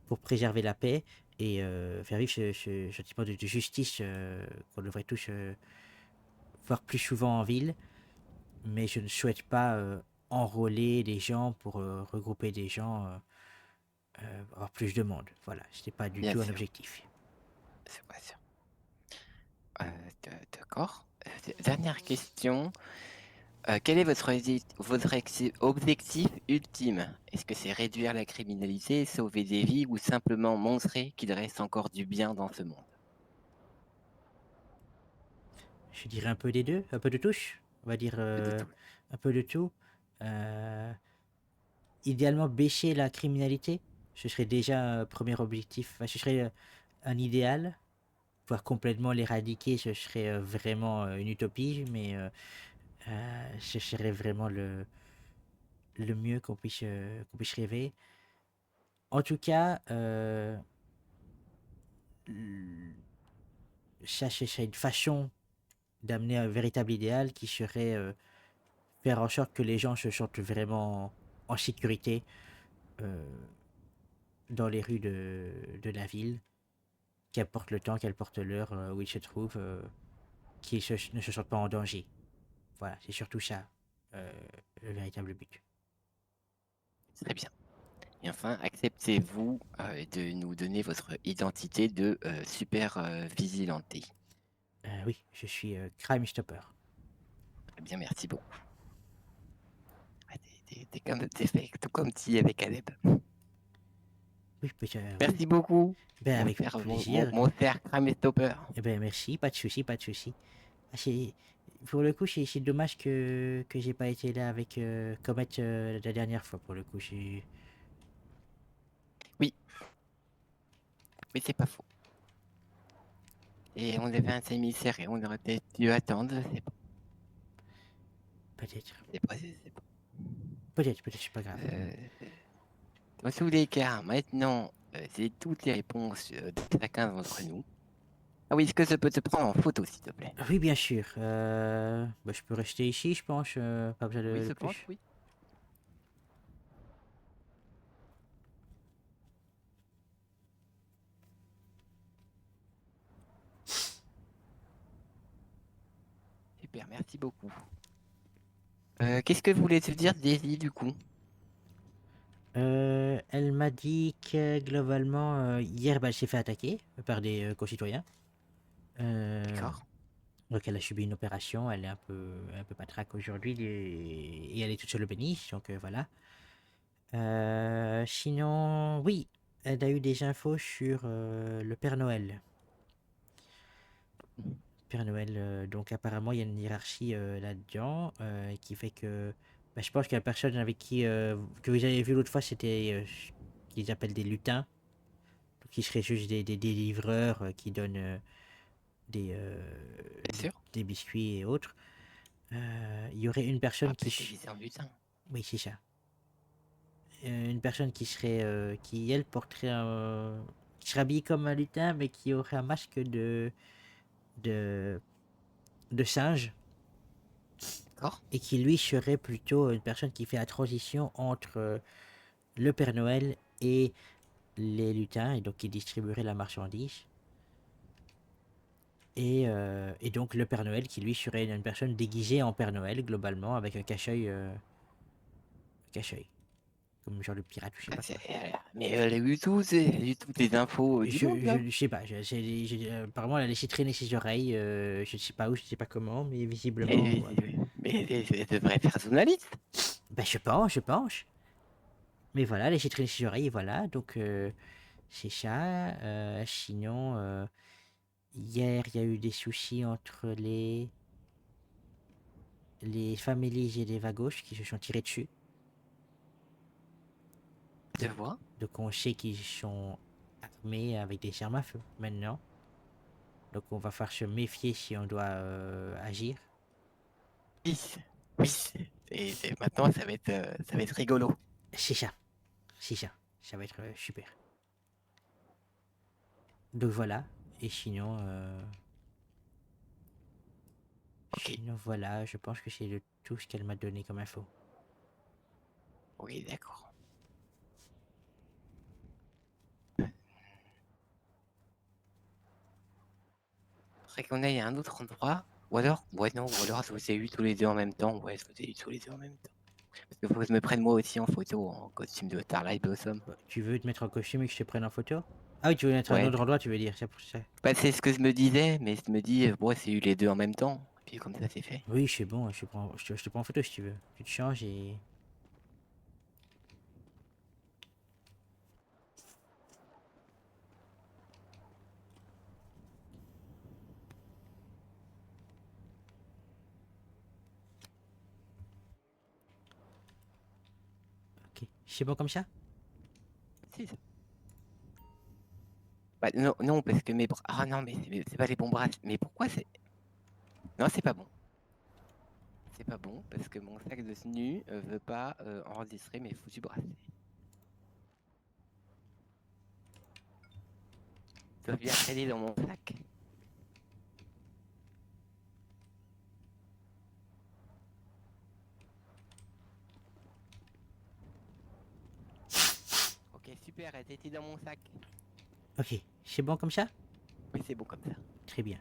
pour préserver la paix et faire vivre ce sentiment de justice qu'on devrait tous voir plus souvent en ville, mais je ne souhaite pas enrôler des gens pour regrouper des gens, avoir plus de monde. Voilà, ce n'est pas du Bien tout un sûr. objectif. C'est pas sûr. D'accord. Dernière question. Quel est votre objectif ultime? Est-ce que c'est réduire la criminalité, sauver des vies ou simplement montrer qu'il reste encore du bien dans ce monde? Je dirais un peu des deux, un peu de touche. On va dire De tout. un peu de tout. Idéalement, bêcher la criminalité, ce serait déjà un premier objectif. Enfin, ce serait un idéal. Pouvoir complètement l'éradiquer, ce serait vraiment une utopie, mais ce serait vraiment le mieux qu'on puisse rêver. En tout cas, ça, ce serait une façon d'amener un véritable idéal qui serait faire en sorte que les gens se sentent vraiment en sécurité euh, dans les rues de la ville, qu'importe le temps, qu'importe l'heure où ils se trouvent, qu'ils ne se sentent pas en danger. Voilà, c'est surtout ça le véritable but. Très bien. Et enfin, acceptez-vous de nous donner votre identité de super vigilante? Oui, je suis Crime Stopper. Très bien, merci beaucoup. Ah, t'es fait tout comme tu avec Caleb. Oui, peut-être. Merci beaucoup. Ben, mon avec cher- plaisir. Mon cher Crime Stopper. Eh ben, merci, pas de souci, pas de souci. Ah, pour le coup, c'est dommage que j'ai pas été là avec Comet la dernière fois. Pour le coup, Mais c'est pas faux. Et on avait un émissaire et on aurait peut-être dû attendre. peut-être, C'est pas. peut-être, c'est pas grave. Dans tous les cas, maintenant, j'ai toutes les réponses de chacun d'entre nous. Ah oui, est-ce que je peux te prendre en photo, s'il te plaît? Oui, bien sûr. Bah, je peux rester ici, je pense. Pas besoin Oui, de je pense, plus. oui. Super, merci beaucoup. Qu'est-ce que voulait te dire Daisy, du coup? Elle m'a dit que globalement, hier, bah, elle s'est fait attaquer par des concitoyens. D'accord. Donc elle a subi une opération, elle est un peu patraque aujourd'hui et elle est toute seule au béni, donc voilà. Sinon, oui, elle a eu des infos sur le Père Noël. Père Noël, donc apparemment il y a une hiérarchie là-dedans qui fait que bah, je pense que la personne avec qui que vous avez vu l'autre fois c'était qu'ils appellent des lutins, donc qui seraient juste des livreurs qui donnent des, Bien sûr. des biscuits et autres. Il y aurait une personne Ah, qui parce que c'est un butin. oui c'est ça. Une personne qui serait qui elle porterait qui serait habillée comme un lutin mais qui aurait un masque de de singe. D'accord. Et qui lui serait plutôt une personne qui fait la transition entre le Père Noël et les lutins, et donc qui distribuerait la marchandise. Et donc le Père Noël qui lui serait une personne déguisée en Père Noël globalement avec un cache-œil, comme genre de pirate ou je sais Ah, pas quoi. mais elle a eu toutes les infos du monde, là. Je sais pas, apparemment elle a laissé traîner ses oreilles, je sais pas où, je sais pas comment, mais visiblement. Mais elle devrait faire journaliste. Ben je pense. Mais voilà, les traîner ses oreilles, et voilà, donc c'est ça. Sinon, hier, il y a eu des soucis entre les Families et les Vagos qui se sont tirés dessus. Je vois. Donc on sait qu'ils sont armés avec des armes à feu maintenant. Donc on va falloir se méfier si on doit agir. Oui. Maintenant, ça va être rigolo. C'est ça. Ça va être super. Donc voilà. Et sinon, Ok. sinon voilà, je pense que c'est de tout ce qu'elle m'a donné comme info. Oui, d'accord. Faudrait qu'on aille à un autre endroit. Ou alors, ouais, non, ou alors, je vous ai eu tous les deux en même temps. Ouais, je vous ai eu tous les deux en même temps. Parce que faut que je me prenne moi aussi en photo, en costume de Starlight Blossom. Bah, tu veux te mettre en costume et que je te prenne en photo? Ah oui, tu veux mettre à un Ouais. autre endroit, tu veux dire, c'est pour ça. Bah, c'est ce que je me disais, mais je me dis, ouais, c'est eu les deux en même temps. Et puis comme ça, c'est fait. Oui, c'est bon, je te prends en photo si tu veux. Tu te changes et... Ok, c'est bon comme ça? Si, ça- Bah, non, non, parce que mes bras. Ah non, mais c'est pas les bons bras. Mais pourquoi c'est. Non, c'est pas bon. C'est pas bon parce que mon sac de SNU veut pas enregistrer mes foutus bracelets. Ils doivent bien traîner dans mon sac. Ok, super, elle était dans mon sac. Ok, c'est bon comme ça? Oui, c'est bon comme ça. Très bien.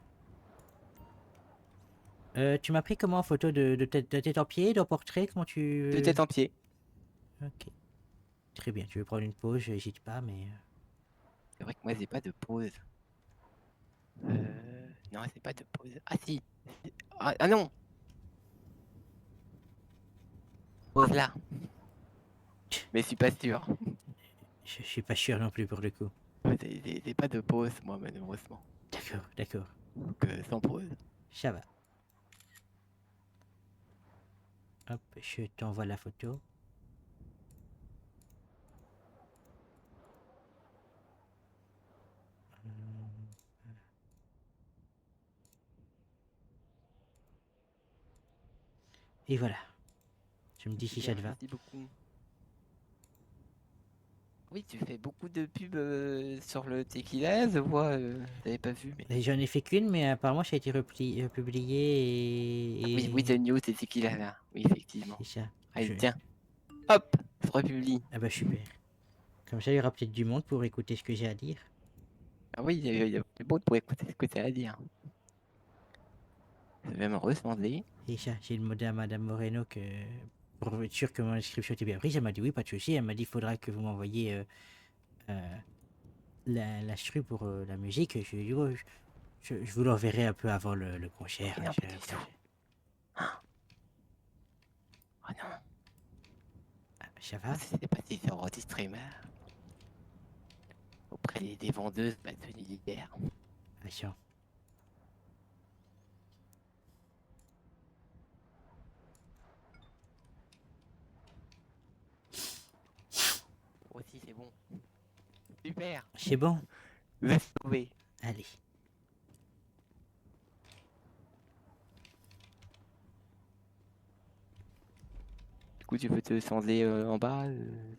Tu m'as pris comment en photo de tête en pied, de portrait? Comment tu... De tête en pied. Ok. Très bien, tu veux prendre une pause, j'hésite pas, mais... C'est vrai que moi, j'ai pas de pause. Non, c'est pas de pause. Ah si. Ah non. Pause là. Mais je suis pas sûr. Je suis pas sûr non plus pour le coup. J'ai pas de pause, moi, malheureusement. D'accord, d'accord. Donc, sans pause. Ça va. Hop, je t'envoie la photo. Et voilà. Tu me dis si ça te va. Merci beaucoup. Oui, tu fais beaucoup de pubs sur le tequila, je vois. J'avais pas vu, mais. Et j'en ai fait qu'une, mais apparemment ça a été publié Oui, oui, The News, c'est tequila là. Oui, effectivement. C'est ça. Allez, tiens. Hop, je republie. Ah bah super. Comme ça, il y aura peut-être du monde pour écouter ce que j'ai à dire. Ah oui, il y a du monde pour écouter ce que tu as à dire. Je vais me ressembler. C'est ça, j'ai demandé à Madame Moreno que pour être sûr que mon inscription était bien prise. Elle m'a dit oui, pas de souci. Elle m'a dit il faudra que vous m'envoyiez la stru pour la musique. Je lui ai dit ouais, je vous l'enverrai un peu avant le concert. Non, pas du tout. Oh non, Ça va? je sais pas si c'est enregistré, mais. des vendeuses de tenues d'hiver. Attention. Aussi, c'est bon. Super. C'est bon? Vous êtes sauvés. Allez. Du coup, tu veux te changer en bas,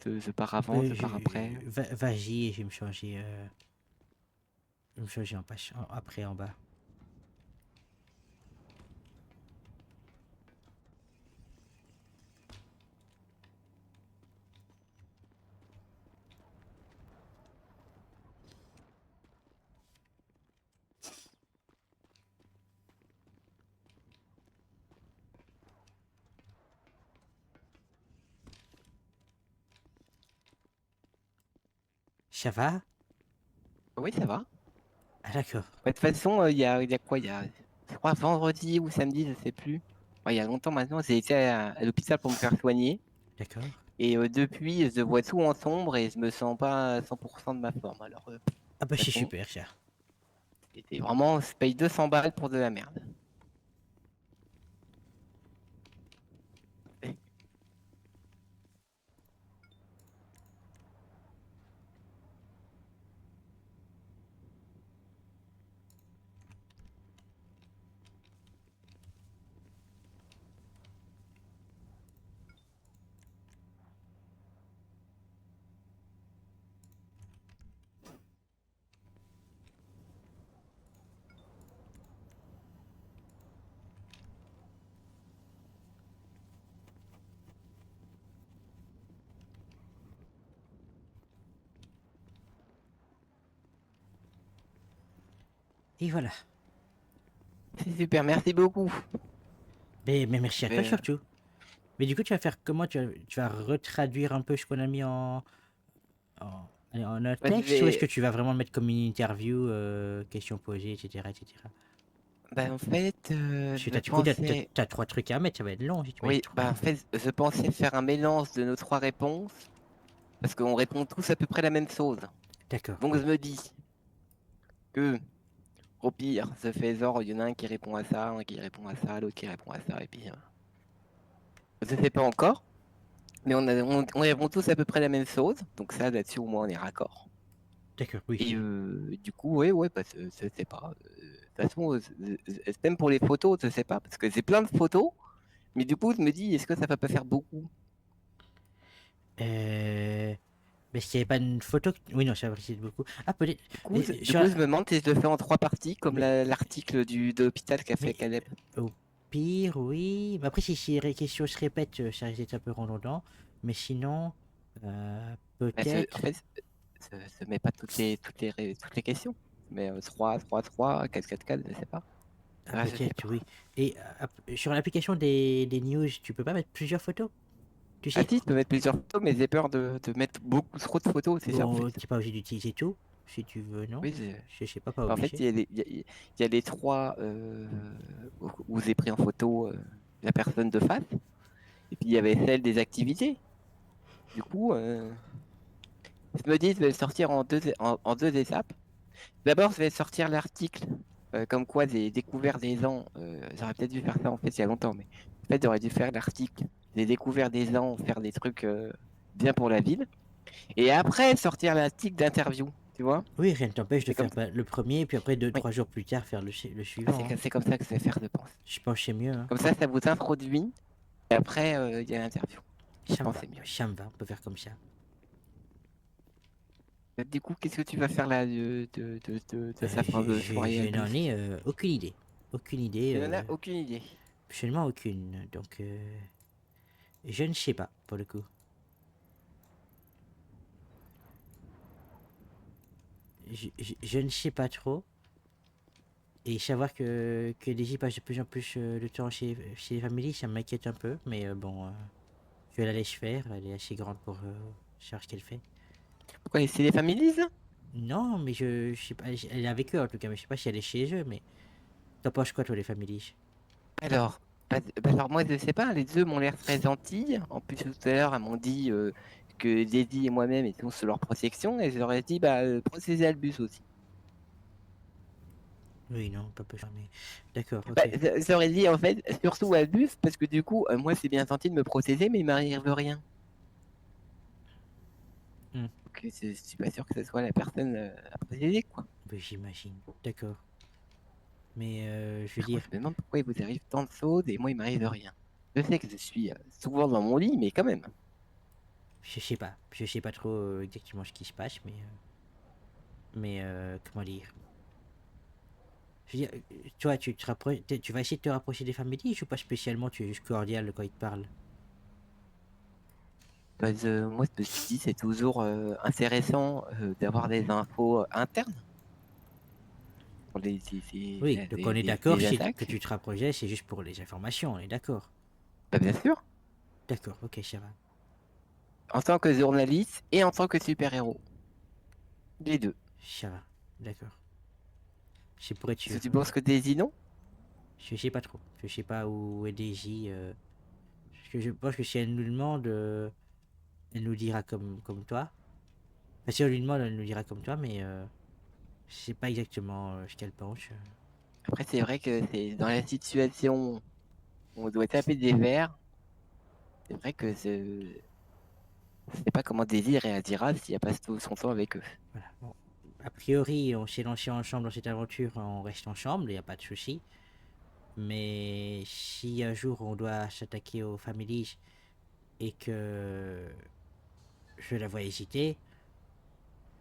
te pars avant, te pars après. Vas-y, je vais me changer. Je vais me changer après en bas. Ça va? Oui, ça va. Ah d'accord. De toute façon, il y a quoi? Il y a, je crois, vendredi ou samedi, je sais plus. Ouais, il y a longtemps maintenant, j'ai été à l'hôpital pour me faire soigner. D'accord. Et depuis, je vois tout en sombre et je me sens pas à 100% de ma forme. Alors, Ah bah c'est façon, super ça. c'était vraiment, je paye 200 balles pour de la merde. Et voilà. C'est super, merci beaucoup. Mais merci à toi Mais, surtout. Mais du coup, tu vas faire comment? Tu vas retraduire un peu ce qu'on a mis en un Bah, je texte ou est-ce que vais- tu vas vraiment le mettre comme une interview, questions posées, etc., etc. Bah, en fait, Parce que je du coup, pensais... t'as 3 trucs à mettre, ça va être long si tu mets Oui, trop. bah, en fait, je pensais faire un mélange de nos 3 réponses. Parce qu'on répond tous à peu près la même chose. D'accord, Donc, oui. je me dis que, au pire, je fais genre, il y en a un qui répond à ça, un qui répond à ça, l'autre qui répond à ça, et puis... je sais pas encore. Mais on répond tous à peu près la même chose. Donc ça, là-dessus, au moins, on est raccord. D'accord, oui. Et du coup, ouais, bah, je sais pas. De toute façon, même pour les photos, je sais pas. Parce que j'ai plein de photos. Mais du coup, je me dis, est-ce que ça va pas faire beaucoup? Mais s'il n'y avait pas une photo. Oui, non, ça va essayer beaucoup. Ah, peut-être. Du coup, Mais, je me demande si je le fais en 3 parties, comme Mais- l'article de l'hôpital qu'a fait mais- Caleb. Au pire, oui. Mais après, si les questions se répètent, ça risque d'être un peu redondant. Mais sinon, Bah, peut-être. en fait, je mets pas toutes les questions. Mais 3, 3, 3, 4, 4, 4, je sais pas. Ah, Ah, je sais peut-être, pas. oui. Et sur l'application des news, tu peux pas mettre plusieurs photos? Tu Ah sais? si, je peux mettre plusieurs photos, mais j'ai peur de mettre beaucoup trop de photos, c'est ça en Bon, fait. t'es pas obligé d'utiliser tout, si tu veux, non? Oui, Je sais pas en fait, obligé. il y a les 3 où j'ai pris en photo la personne de face, et puis il y avait celle des activités. Du coup, je me dis, je vais le sortir en 2 étapes. D'abord, je vais sortir l'article, comme quoi j'ai découvert des ans. J'aurais peut-être dû faire ça en fait il y a longtemps, mais en fait, j'aurais dû faire l'article. J'ai découvert des ans, faire des trucs bien pour la ville. Et après, sortir l'article d'interview, tu vois? Oui, rien ne t'empêche de C'est comme faire le premier, puis après 2, oui, 3 jours plus tard faire le ah, suivant, hein. c'est comme ça que je vais faire, je pense. Je pense que c'est mieux, hein. Comme ça vous introduit, et après, il y a l'interview. Je pense que c'est mieux. Ça me va, on peut faire comme ça. Du coup, qu'est-ce que tu vas faire là de sa fin de soirée, Je n'en Albus? ai aucune idée. Aucune idée, Tu n'en as aucune idée. absolument aucune. Donc, je ne sais pas, pour le coup. Je ne sais pas trop. Et savoir que Daisy passe de plus en plus de temps chez les familles, ça m'inquiète un peu. Mais bon, je vais la laisser faire. Elle est assez grande pour savoir ce qu'elle fait. Pourquoi c'est les familles là? Non, mais je sais pas. Elle est avec eux en tout cas, mais je sais pas si elle est chez eux. Mais t'en penses quoi, toi, les familles? Alors, alors moi je sais pas, les deux m'ont l'air très gentils. En plus tout à l'heure, elles m'ont dit que Daisy et moi-même étions sous leur protection, et je leur ai dit, procédez Albus aussi. Oui, non, pas besoin, mais... D'accord, Bah, ok. je leur ai dit, en fait, surtout Albus, parce que du coup, moi, c'est bien gentil de me protéger, mais il m'arrive rien. Hmm. Donc, je suis pas sûr que ce soit la personne à protéger, quoi. Oui, j'imagine. D'accord. Mais je veux Par contre, dire, je me demande pourquoi il vous arrive tant de choses, et moi, il m'arrive rien. Je sais que je suis souvent dans mon lit, mais quand même. je sais pas. Je sais pas trop exactement ce qui se passe, mais comment dire. Je veux dire, toi, tu vas essayer de te rapprocher des familles ou pas spécialement, tu es juste cordial quand ils te parlent. Moi, je me suis dit, c'est toujours intéressant d'avoir des infos internes pour Oui, donc on est d'accord, les que attaques. tu te rapprochais, c'est juste pour les informations, on est d'accord. Bah, bien sûr, D'accord, ok, ça va. en tant que journaliste et en tant que super-héros. Les deux. Ça va, d'accord. C'est pour être Est-ce sûr. que tu penses que Daisy, non? Je sais pas trop. Je sais pas où est Daisy. Parce que je pense que si elle nous demande, elle nous dira comme toi. Enfin, si on lui demande, elle nous dira comme toi, mais je sais pas exactement ce qu'elle pense. Après, c'est vrai que c'est dans la situation où on doit taper des verres. C'est vrai que je sais pas comment Daisy réagira s'il n'y a pas tout son temps avec eux. Voilà. Bon. A priori, on s'est lancé ensemble dans cette aventure, on reste ensemble, il n'y a pas de souci. Mais si un jour on doit s'attaquer aux families et que je la vois hésiter,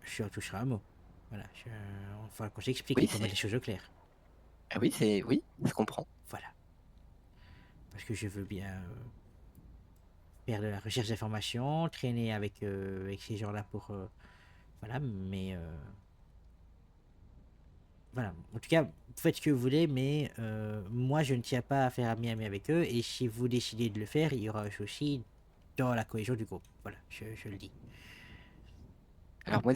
je toucherai un mot. Voilà, enfin qu'on s'explique et Oui, qu'on mette les choses au clair. Ah oui, oui, je comprends. Voilà. Parce que je veux bien faire de la recherche d'informations, traîner avec ces gens-là pour... voilà, mais... voilà. En tout cas, faites ce que vous voulez, mais moi, je ne tiens pas à faire ami-ami avec eux. Et si vous décidez de le faire, il y aura un souci dans la cohésion du groupe. Voilà, je le dis. Alors moi,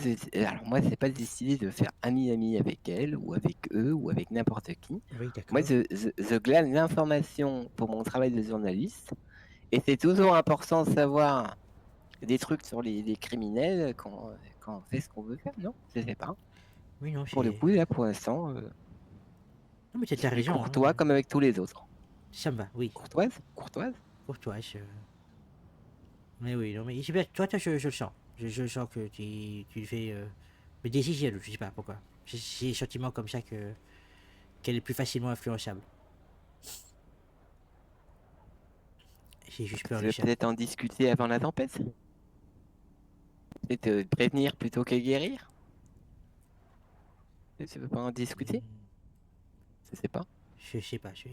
c'est pas décidé de faire ami-ami avec elle, ou avec eux, ou avec n'importe qui. Oui, Moi, d'accord. je glane l'information pour mon travail de journaliste. Et c'est toujours important de savoir des trucs sur les criminels quand on fait ce qu'on veut faire, non? Je sais pas. Oui, non, Pour le c'est... coup, là, pour l'instant, Non, mais je t'as suis raison. courtois comme avec tous les autres. Ça me va, oui. Courtoise? Courtoise? Pour toi, mais oui, non, mais c'est bien. Toi, je le sens. Je sens que tu le fais... Mais Daisy, je sais pas pourquoi. J'ai le sentiment comme ça qu'elle est plus facilement influençable. J'ai juste peur Je de vais ça. peut-être en discuter avant la tempête. Peut-être prévenir plutôt que guérir. Tu veux pas en discuter? Je sais pas. Je sais pas. Je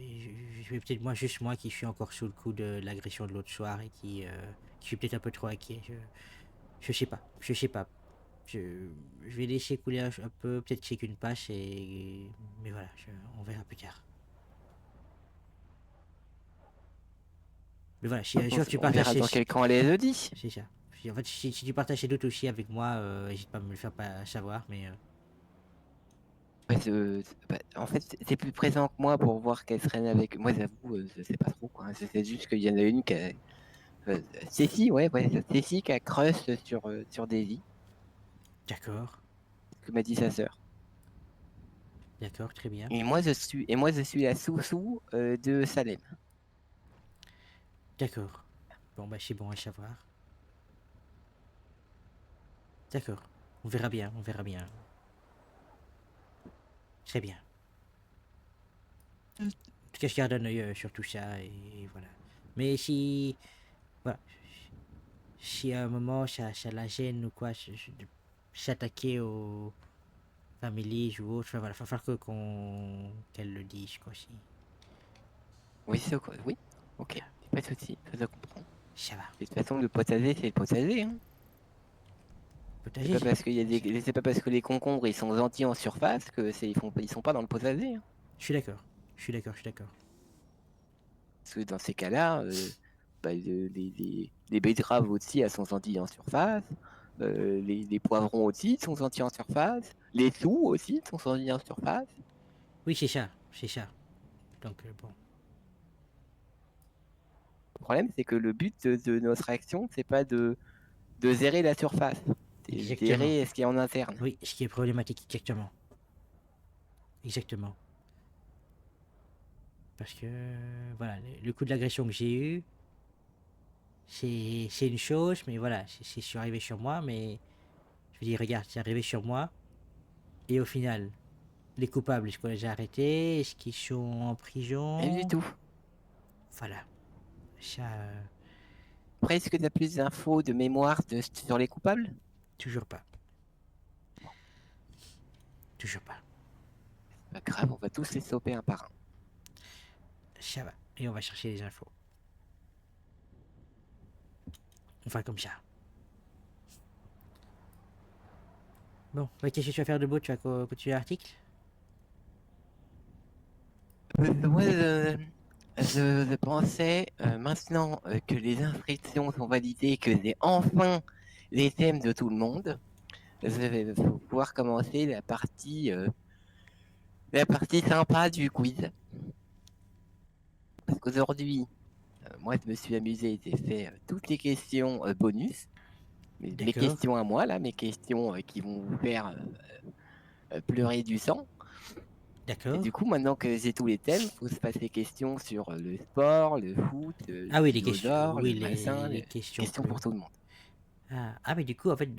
vais peut-être juste moi qui suis encore sous le coup de l'agression de l'autre soir et qui suis peut-être un peu trop inquiet. Je sais pas. Je sais pas. Je, je vais laisser couler un peu, peut-être check une page et. Mais voilà, on verra plus tard. Mais voilà, si un jour tu On verra partages. dans quel camp elle est jeudi. C'est ça. En fait, si tu partages tes doutes aussi avec moi, n'hésite pas à me le faire pas savoir, mais. Ouais, en fait, c'est plus présent que moi pour voir qu'elle traîne avec. Moi, j'avoue, je sais pas trop quoi. Je sais juste qu'il y en a une qui a. Cécile, ouais, Cécile qui a crush sur Daisy, D'accord. ce que m'a dit sa sœur. D'accord, très bien. Et moi, je suis la sous-sous de Salem. D'accord. Bon, bah, c'est bon à savoir. D'accord. On verra bien, on verra bien. Très bien. En tout cas, je garde un œil sur tout ça et voilà. Mais si. Voilà. Si à un moment ça la gêne ou quoi, de s'attaquer aux families ou autre, enfin, voilà, il va falloir qu'elle le dise, quoi. Si. Oui, c'est quoi? Oui, ok. Pas de soucis, je comprends. Ça va. De toute façon, le potager, c'est le potager. Hein. Potager, C'est pas parce c'est pas parce que les concombres ils sont gentils en surface que ils sont pas dans le potager. Hein. Je suis d'accord. Je suis d'accord, je suis d'accord. Parce que dans ces cas-là, les betteraves aussi, elles sont gentilles en surface. Les poivrons aussi sont gentils en surface. Les choux aussi sont gentils en surface. Oui, c'est ça, c'est ça. Donc, bon. Le problème, c'est que le but de notre action, c'est pas de de zérer la surface. C'est Exactement. zérer ce qui est en interne. Oui, ce qui est problématique, exactement. Exactement. Parce que, voilà, le coup de l'agression que j'ai eu, c'est une chose, mais voilà, c'est arrivé sur moi, mais je veux dire, regarde, c'est arrivé sur moi, et au final, les coupables, est-ce qu'on les a arrêtés? Est-ce qu'ils sont en prison? Rien du tout. Voilà. Ça, Après, est-ce que tu as plus d'infos de mémoire sur les coupables? toujours pas. Toujours pas. Pas grave, on va tous les sauver un par un. Ça va. Et on va chercher les infos. On va comme ça. Bon, bah, qu'est-ce que tu vas faire de beau? Tu vas continuer l'article? Moi, je pensais, maintenant que les inscriptions sont validées, que j'ai enfin les thèmes de tout le monde, je vais pouvoir commencer la partie sympa du quiz. Parce qu'aujourd'hui, moi, je me suis amusé, j'ai fait toutes les questions bonus. Mes D'accord. questions à moi, là, mes questions qui vont vous faire pleurer du sang. Et D'accord. du coup, maintenant que j'ai tous les thèmes, il faut se passer questions sur le sport, le foot, Ah oui, le les questions. dinosaure, Oui, le machin, les les questions. questions pour tout le monde. Ah, mais du coup, en fait,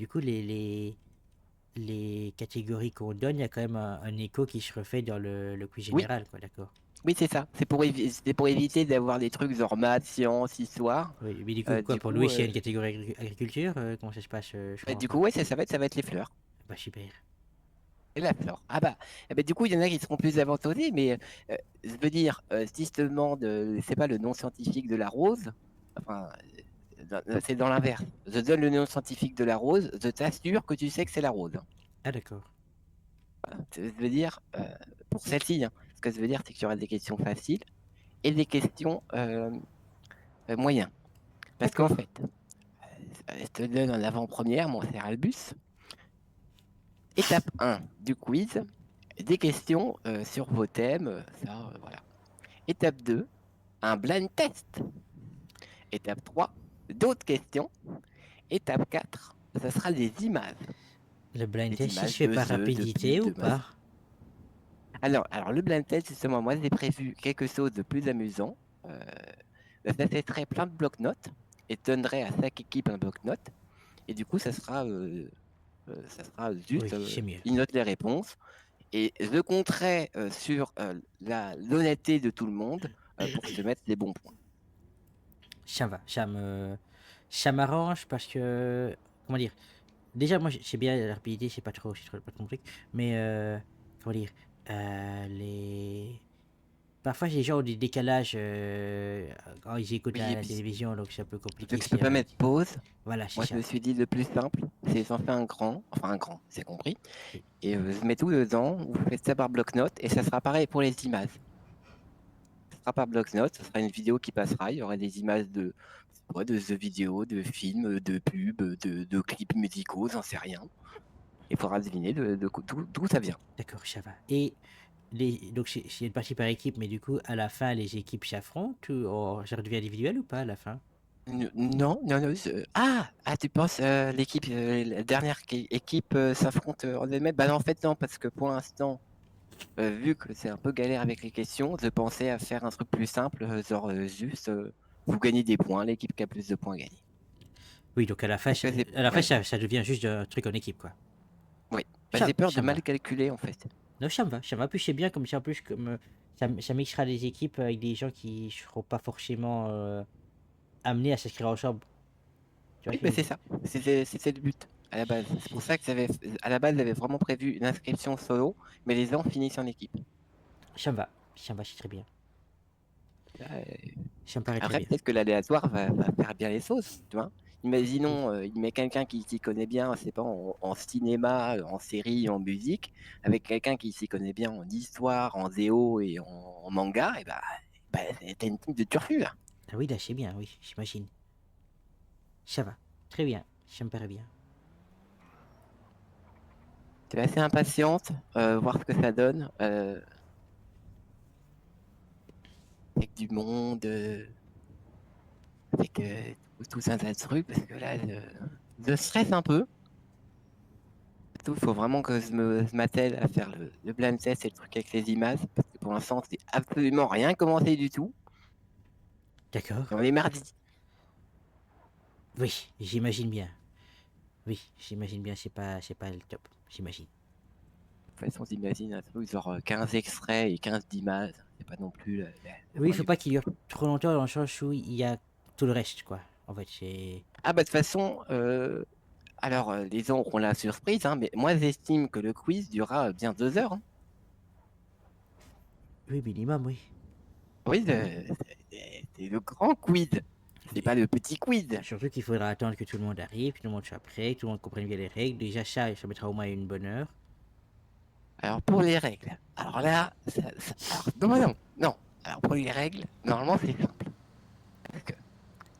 les catégories qu'on donne, il y a quand même un écho qui se refait dans le quiz Oui. général, quoi, d'accord. Oui, c'est ça. C'est pour éviter d'avoir des trucs genre maths, sciences, histoire. Oui, mais du coup, quoi, pour Louis, il y a une catégorie agriculture, comment ça se passe, je Du comprends coup, ouais, ça va être les fleurs. pas. Bah, super. Et la fleur. Ah bah, du coup, il y en a qui seront plus avantagés, mais je veux dire, si je te demande, c'est pas le nom scientifique de la rose, enfin, c'est dans l'inverse. Je donne le nom scientifique de la rose, je t'assure que tu sais que c'est la rose. Ah, d'accord. Je veux dire, pour celle-ci, hein, ce que je veux dire, c'est qu'il y aura des questions faciles et des questions moyennes. Parce qu'en fait, je te donne en avant-première, mon cher Albus. Étape 1 du quiz, des questions sur vos thèmes, ça, voilà. Étape 2, un blind test. Étape 3, d'autres questions. Étape 4, ça sera des images. Le blind Des test, il images se fait de par jeux, de rapidité pubs, ou de pas? machin. Alors, le blind test, justement, moi, j'ai prévu quelque chose de plus amusant. Ça fait plein de bloc-notes et donnerait à chaque équipe un bloc-notes. Et du coup, ça sera juste, Oui, c'est mieux. il note les réponses. Et je compterai sur l'honnêteté de tout le monde pour se mettre les bons points. Ça va, ça m'arrange parce que, comment dire, déjà moi c'est bien la rapidité, c'est pas trop mon truc, mais comment dire, les parfois les gens ont des décalages quand ils écoutent Oui, la et puis, télévision, donc c'est un peu compliqué. vu que je peux pas mettre pause, Voilà, c'est moi, ça. je me suis dit le plus simple, c'est j'en fais un grand, c'est compris. Oui. Et je mets tout dedans, vous faites ça par bloc-notes, et ça sera pareil pour les images. Ça sera par bloc-notes, ça sera une vidéo qui passera, il y aura des images de jeux vidéo, de films, de pubs, de clips musicaux, j'en sais rien. Il faudra deviner d'où ça vient. D'accord, ça va. Et donc c'est une partie par équipe, mais du coup à la fin les équipes s'affrontent ou ça redevient individuel ou pas à la fin? Non. Ah, tu penses l'équipe, la dernière équipe s'affronte en elle-même? Bah non, en fait non, parce que pour l'instant, vu que c'est un peu galère avec les questions, je pensais à faire un truc plus simple, genre juste vous gagnez des points, l'équipe qui a plus de points gagne. Oui, donc à la fin, Parce que ouais. ça devient juste un truc en équipe, quoi. Oui, bah, Ça- j'ai peur ça de me va. mal calculer en fait. Non, ça me va. Ça me va. Plus c'est bien, comme ça, en plus, comme ça mixera les équipes avec des gens qui seront pas forcément amenés à s'inscrire ensemble. Tu vois Oui, ce que bah je veux c'est dire? ça, c'est le but à la base. C'est pour ça que à la base, j'avais vraiment prévu une inscription solo, mais les gens finissent en équipe. Ça me va. Ça me va, c'est très bien. Ça me paraît très Après, bien. peut-être que l'aléatoire va faire bien les choses, tu vois. Imaginons, il met quelqu'un qui s'y connaît bien, c'est pas en cinéma, en série, en musique, avec quelqu'un qui s'y connaît bien en histoire, en zéo et en manga, et bah t'as une team de turfus, là. Ah oui, là, c'est bien, oui, j'imagine. Ça va. Très bien. Ça me paraît bien. T'es assez impatiente, voir ce que ça donne, avec du monde, avec tout un tas de trucs, parce que là, Je stresse un peu. Il faut vraiment que je m'attelle à faire le blind test et le truc avec les images. Parce que pour l'instant, c'est absolument rien commencé du tout. D'accord. Et on est mardi. Oui, j'imagine bien. Oui, j'imagine bien, c'est pas le top, j'imagine. De toute façon, j'imagine un truc genre 15 extraits et 15 d'images. C'est pas non plus le Oui, il faut volume. pas qu'il dure trop longtemps dans le sens où il y a tout le reste, quoi. En fait, c'est... Ah bah de toute façon, alors les gens auront la surprise, hein, mais moi j'estime que le quiz durera bien 2 heures. Hein. Oui, minimum, oui. Oui, c'est le grand quiz. C'est pas le petit quiz. Surtout qu'il faudra attendre que tout le monde arrive, que tout le monde soit prêt, que tout le monde comprenne bien les règles. Déjà, ça mettra au moins une bonne heure. Alors pour les règles, alors là, alors, non. Alors pour les règles, normalement c'est simple. Parce que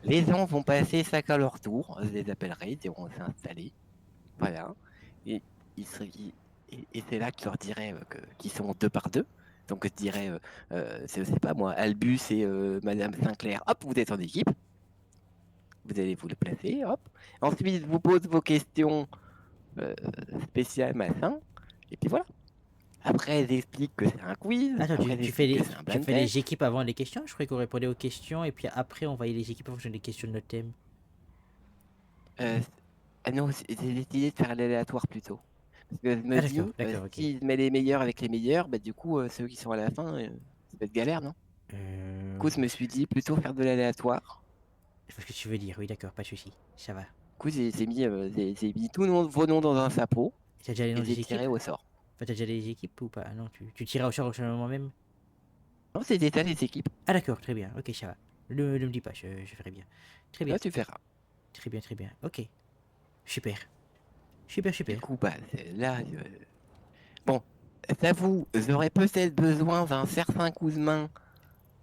les gens vont passer chacun leur tour, je les appellerai, ils iront s'installer. Voilà. Et, et c'est là que je leur dirai qu'ils sont 2 par 2. Donc je dirais, je sais pas moi, Albus et Madame Sinclair, hop, vous êtes en équipe. Vous allez vous le placer, hop. Ensuite, je vous pose vos questions spéciales, machin. Et puis voilà. Après, j'explique que c'est un quiz. Attends, Après, tu fais, j'explique que c'est un tu blind fais test. les équipes avant les questions? Je croyais qu'on répondait aux questions et puis après on voyait les équipes en fonction des questions de notre thème. Ah non, j'ai décidé de faire l'aléatoire plutôt. Parce que je me Ah dis, d'accord, ok. si je mets les meilleurs avec les meilleurs, bah du coup, ceux qui sont à la fin, ça va être galère, non? Du coup, je me suis dit plutôt faire de l'aléatoire. Je vois ce que tu veux dire, oui d'accord, pas de soucis, ça va. Du coup, j'ai mis tous vos noms dans un chapeau T'as déjà les et noms j'ai des équipes? tiré au sort. Enfin, t'as déjà les équipes ou pas? Ah non, tu tireras au sort au moment même? Non, c'est ça les équipes. Ah d'accord, très bien, ok, ça va. Ne me dis pas, je ferai bien. Très bien, Là, tu verras. très bien, ok. Super. Super, Du super. coup, bah, là, bon, j'avoue, j'aurais peut-être besoin d'un certain coup de main,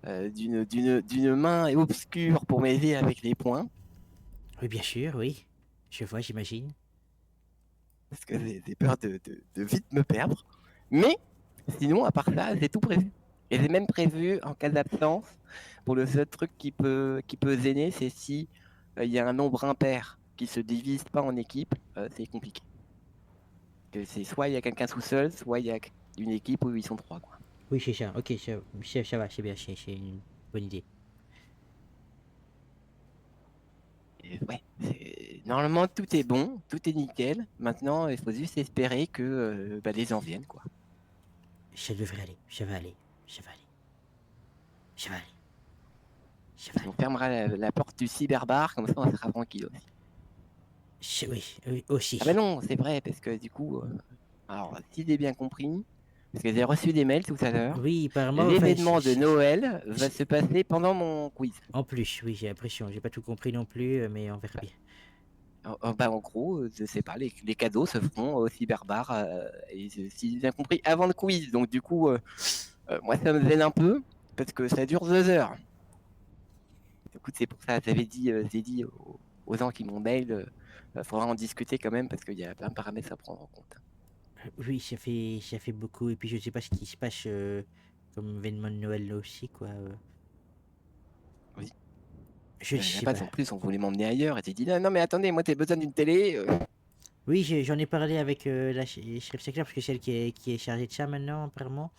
d'une main obscure pour m'aider avec les points, Oui, bien sûr, oui. Je vois, j'imagine. parce que j'ai peur de vite me perdre. Mais, sinon, à part ça, j'ai tout prévu. Et j'ai même prévu, en cas d'absence, pour le seul truc qui peut gêner, c'est si il y a un nombre impair qui se divise pas en équipe, c'est compliqué. Que c'est soit il y a quelqu'un tout seul, soit il y a une équipe où ils sont 3, quoi. Oui, c'est ça, ok, ça va, c'est bien, c'est une bonne idée. Et ouais, normalement tout est bon, tout est nickel. Maintenant, il faut juste espérer que bah, les gens viennent, quoi. Ça devrait aller, ça va aller, ça va aller. Ça va aller. Ça va On aller. fermera la porte du cyberbar, comme ça on sera tranquille aussi. Oui, oui, aussi. Ah bah non, c'est vrai, parce que du coup, alors si j'ai bien compris, parce que j'ai reçu des mails tout à l'heure, Oui, par moi, enfin, l'événement de Noël va se passer pendant mon quiz. En plus, oui, j'ai l'impression. J'ai pas tout compris non plus, mais on verra bien. Bah, en gros, je sais pas, les cadeaux se feront au cyberbar, et si j'ai bien compris, avant le quiz. Donc du coup, moi ça me gêne un peu, parce que ça dure 2 heures. Écoute, c'est pour ça, j'ai dit aux gens qui m'ont mail, faudra en discuter quand même, parce qu'il y a plein de paramètres à prendre en compte. Oui, ça fait beaucoup. Et puis je sais pas ce qui se passe comme événement de Noël là aussi, quoi. Oui. Je La sais base, pas. en plus, on voulait m'emmener ailleurs, et j'ai dit, non, non, mais attendez, moi, t'as besoin d'une télé. Oui, j'en ai parlé avec la chef secrétaire, parce que c'est elle qui est chargée de ça maintenant, apparemment.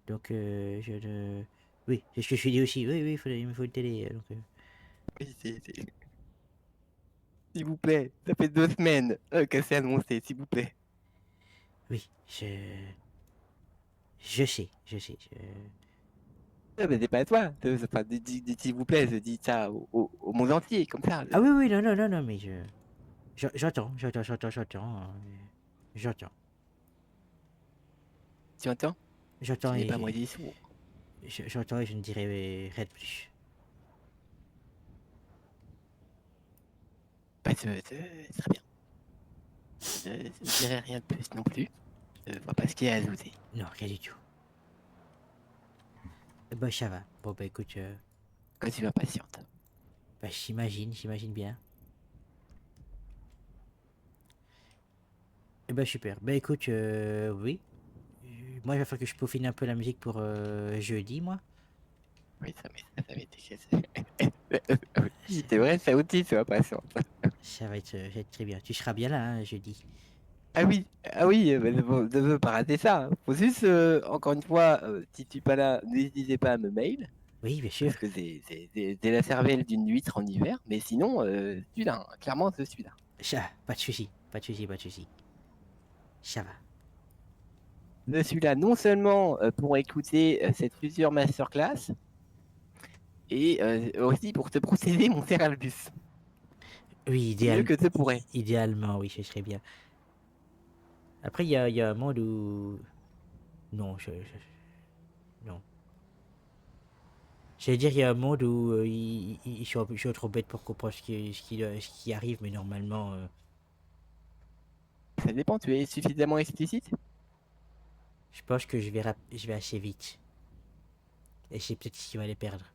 Donc, je ne... Oui, c'est ce que je suis dit aussi. Oui, oui, il me faut une télé. Donc, Oui, s'il vous plaît, ça fait 2 semaines que c'est annoncé, s'il vous plaît. oui, je sais, je sais. Ah, mais c'est pas à toi. Enfin, dis s'il vous plaît, je dis ça au monde entier, comme ça. Ah oui, oui, non, non, non, non, mais j'entends. J'entends. Tu entends? J'entends Tu n'es et pas moitié sourd. j'entends et je ne dirai rien de plus. Bah, très bien. Je ne dirai rien de plus non plus. Je vois pas ce qu'il y a à ajouter. Non, rien du tout. Bah, ça va. Bon, bah, écoute, Quand tu m'impatientes. bah, j'imagine bien. Et bah, super. Bah, écoute, oui. Moi, il va falloir que je peaufine un peu la musique pour jeudi, moi. Oui, ça m'est été. Oui, c'est vrai, ça aussi, tu m'impatientes. Ça va être très bien. Tu seras bien là, hein, jeudi. Ah oui, ne veux pas rater ça, hein. Faut juste, encore une fois, si tu es pas là, n'hésitez pas à me mail, Oui, bien sûr. parce que c'est la cervelle d'une huître en hiver, mais sinon, je suis là, hein. Clairement, je suis là. Ça, pas de soucis. Pas de soucis, pas de soucis. Ça va. Je suis là non seulement pour écouter cette future masterclass, et aussi pour te procéder mon Serralbus. Oui, Mieux que tu pourrais. idéalement, oui, ce serait bien. Après, il y a un monde où... Non, non. J'allais dire, il y a un monde où ils sont trop bêtes pour comprendre ce qui arrive, mais normalement... Ça dépend, tu es suffisamment explicite? je pense que je vais assez vite. Et c'est peut-être ce qui va les perdre.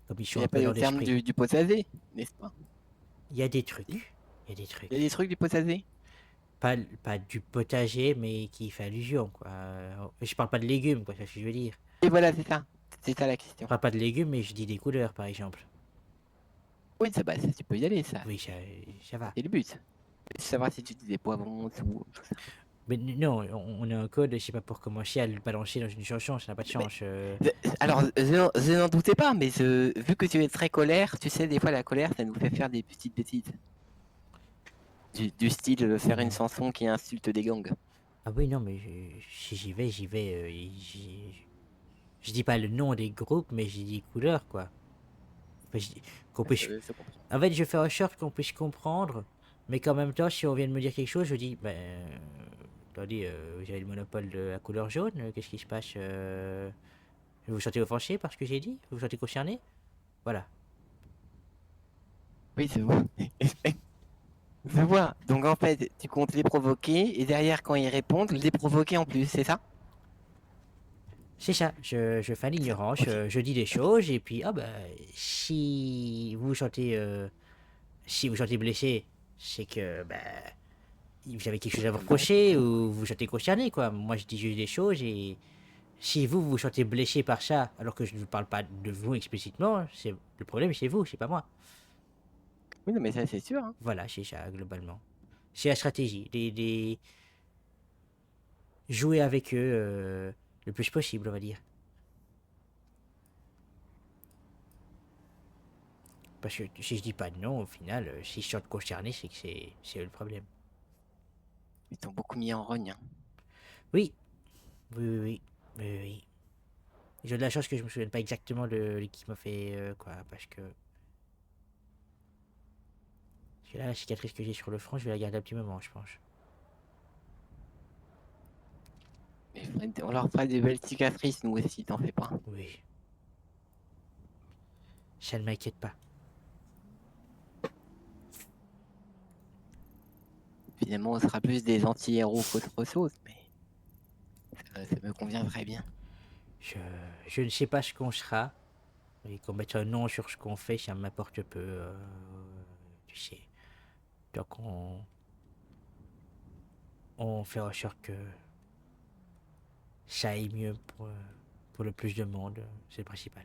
Comme ils Il sont n'y un a pas peu le dans terme l'esprit. du potager, n'est-ce pas? Il y a des trucs. Il y a des trucs. Il y a des trucs du potager? Pas du potager, mais qui fait allusion, quoi. Je parle pas de légumes, quoi, c'est ce que je veux dire. Et voilà, c'est ça. C'est ça la question. Je parle pas de légumes, mais je dis des couleurs, par exemple. Oui, ça, bah, ça, tu peux y aller, ça. Oui, ça va. C'est le but. Savoir si tu dis des poivrons ou tout ça. Mais non, on a un code, je sais pas pour commencer à le balancer dans une chanson, ça n'a pas de chance. Alors, je n'en doutais pas, mais vu que tu es très colère, tu sais, des fois, la colère, ça nous fait faire des petites bêtises. Du style faire une chanson qui insulte des gangs. Ah oui, non, mais si j'y vais, je dis pas le nom des groupes, mais je dis des couleurs, quoi. Enfin, qu'on puisse... Je comprends. En fait, je fais en sorte qu'on puisse comprendre, mais qu'en même temps, si on vient de me dire quelque chose, je dis, ben... attendez, vous avez le monopole de la couleur jaune, qu'est-ce qui se passe Vous vous sentez offensé par ce que j'ai dit Vous vous sentez concerné Voilà. Oui, c'est bon. Je vois. Donc, en fait, tu comptes les provoquer, et derrière, quand ils répondent, les provoquer en plus, c'est ça? C'est ça, je fais l'ignorance, Ok. je dis des choses, et puis, ah ben, si vous vous sentez blessé, c'est que, ben, vous avez quelque chose à vous reprocher, ou vous vous sentez concerné, quoi. Moi, je dis juste des choses, et si vous vous sentez blessé par ça, alors que je ne vous parle pas de vous explicitement, c'est le problème, c'est vous, c'est pas moi. Oui, non, mais ça, c'est sûr, hein. Voilà, c'est ça, globalement. C'est la stratégie, jouer avec eux le plus possible, on va dire. Parce que si je dis pas de non, au final, s'ils se sentent concernés, c'est que c'est eux le problème. Ils t'ont beaucoup mis en rogne, hein. Oui, oui. J'ai de la chance que je me souvienne pas exactement de qui m'a fait quoi, parce que là, la cicatrice que j'ai sur le front, je vais la garder un petit moment, je pense. Mais on leur fera des belles cicatrices, nous aussi, t'en fais pas. Oui. Ça ne m'inquiète pas. Finalement, on sera plus des anti-héros qu'autre chose, mais ça me convient très bien. Je ne sais pas ce qu'on sera. Et qu'on mette un nom sur ce qu'on fait, ça m'importe peu. Tu sais. Donc on fait en sorte que ça aille mieux pour le plus de monde. C'est le principal.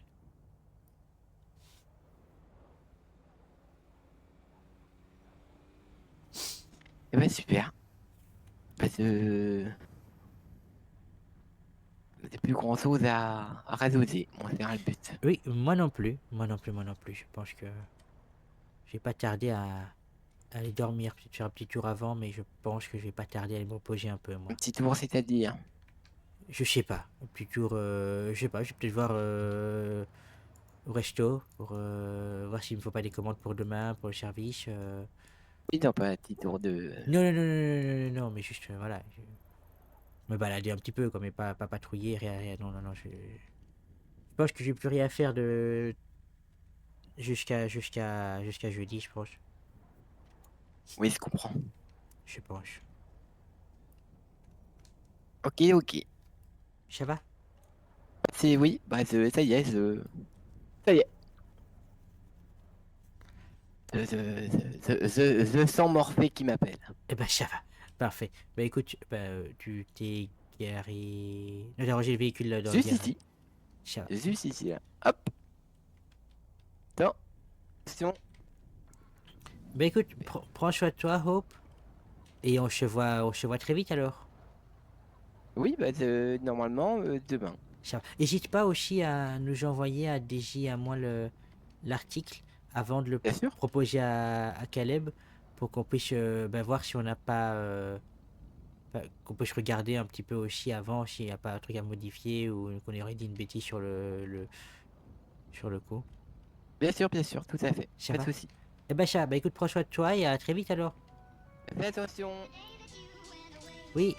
Eh ben super. Parce que j'ai plus grand chose à rajouter. On sera le but. Oui, moi non plus. Je pense que je vais pas tarder à aller dormir, peut-être faire un petit tour avant, mais je pense que je vais pas tarder à aller me reposer un peu, moi. Un petit tour, c'est-à-dire. Je sais pas. Un petit tour, je sais pas, je vais peut-être voir au resto pour voir s'il me faut pas des commandes pour demain, pour le service. Oui, non, pas un petit tour de. Non, mais juste, voilà. Me balader un petit peu, quoi, mais pas patrouiller, rien. Non, je pense que j'ai plus rien à faire de jusqu'à jeudi, je pense. Oui, je comprends. Je pense. Ok. Ça va? C'est oui, bah ça y est, ça y est. Je sens Morphée qui m'appelle. Eh ben, ça va. Parfait. Bah écoute, tu t'es garé... Non, t'as rangé le véhicule là dans le Juste garage. ici. Ça va. Juste ici, là. Hop. Attention. Bah écoute, prends soin de toi, Hope. Et on se voit très vite alors. Oui, bah, normalement, demain. Ciao. N'hésite pas aussi à nous envoyer à DJ à moi l'article avant de le Bien sûr. proposer à Caleb pour qu'on puisse voir si on n'a pas qu'on puisse regarder un petit peu aussi avant s'il n'y a pas un truc à modifier ou qu'on aurait dit une bêtise sur sur le coup. Bien sûr, tout à fait. Ça Pas de va? souci. Eh ben ça, bah écoute, prends soin de toi et à très vite alors. Fais attention. Oui.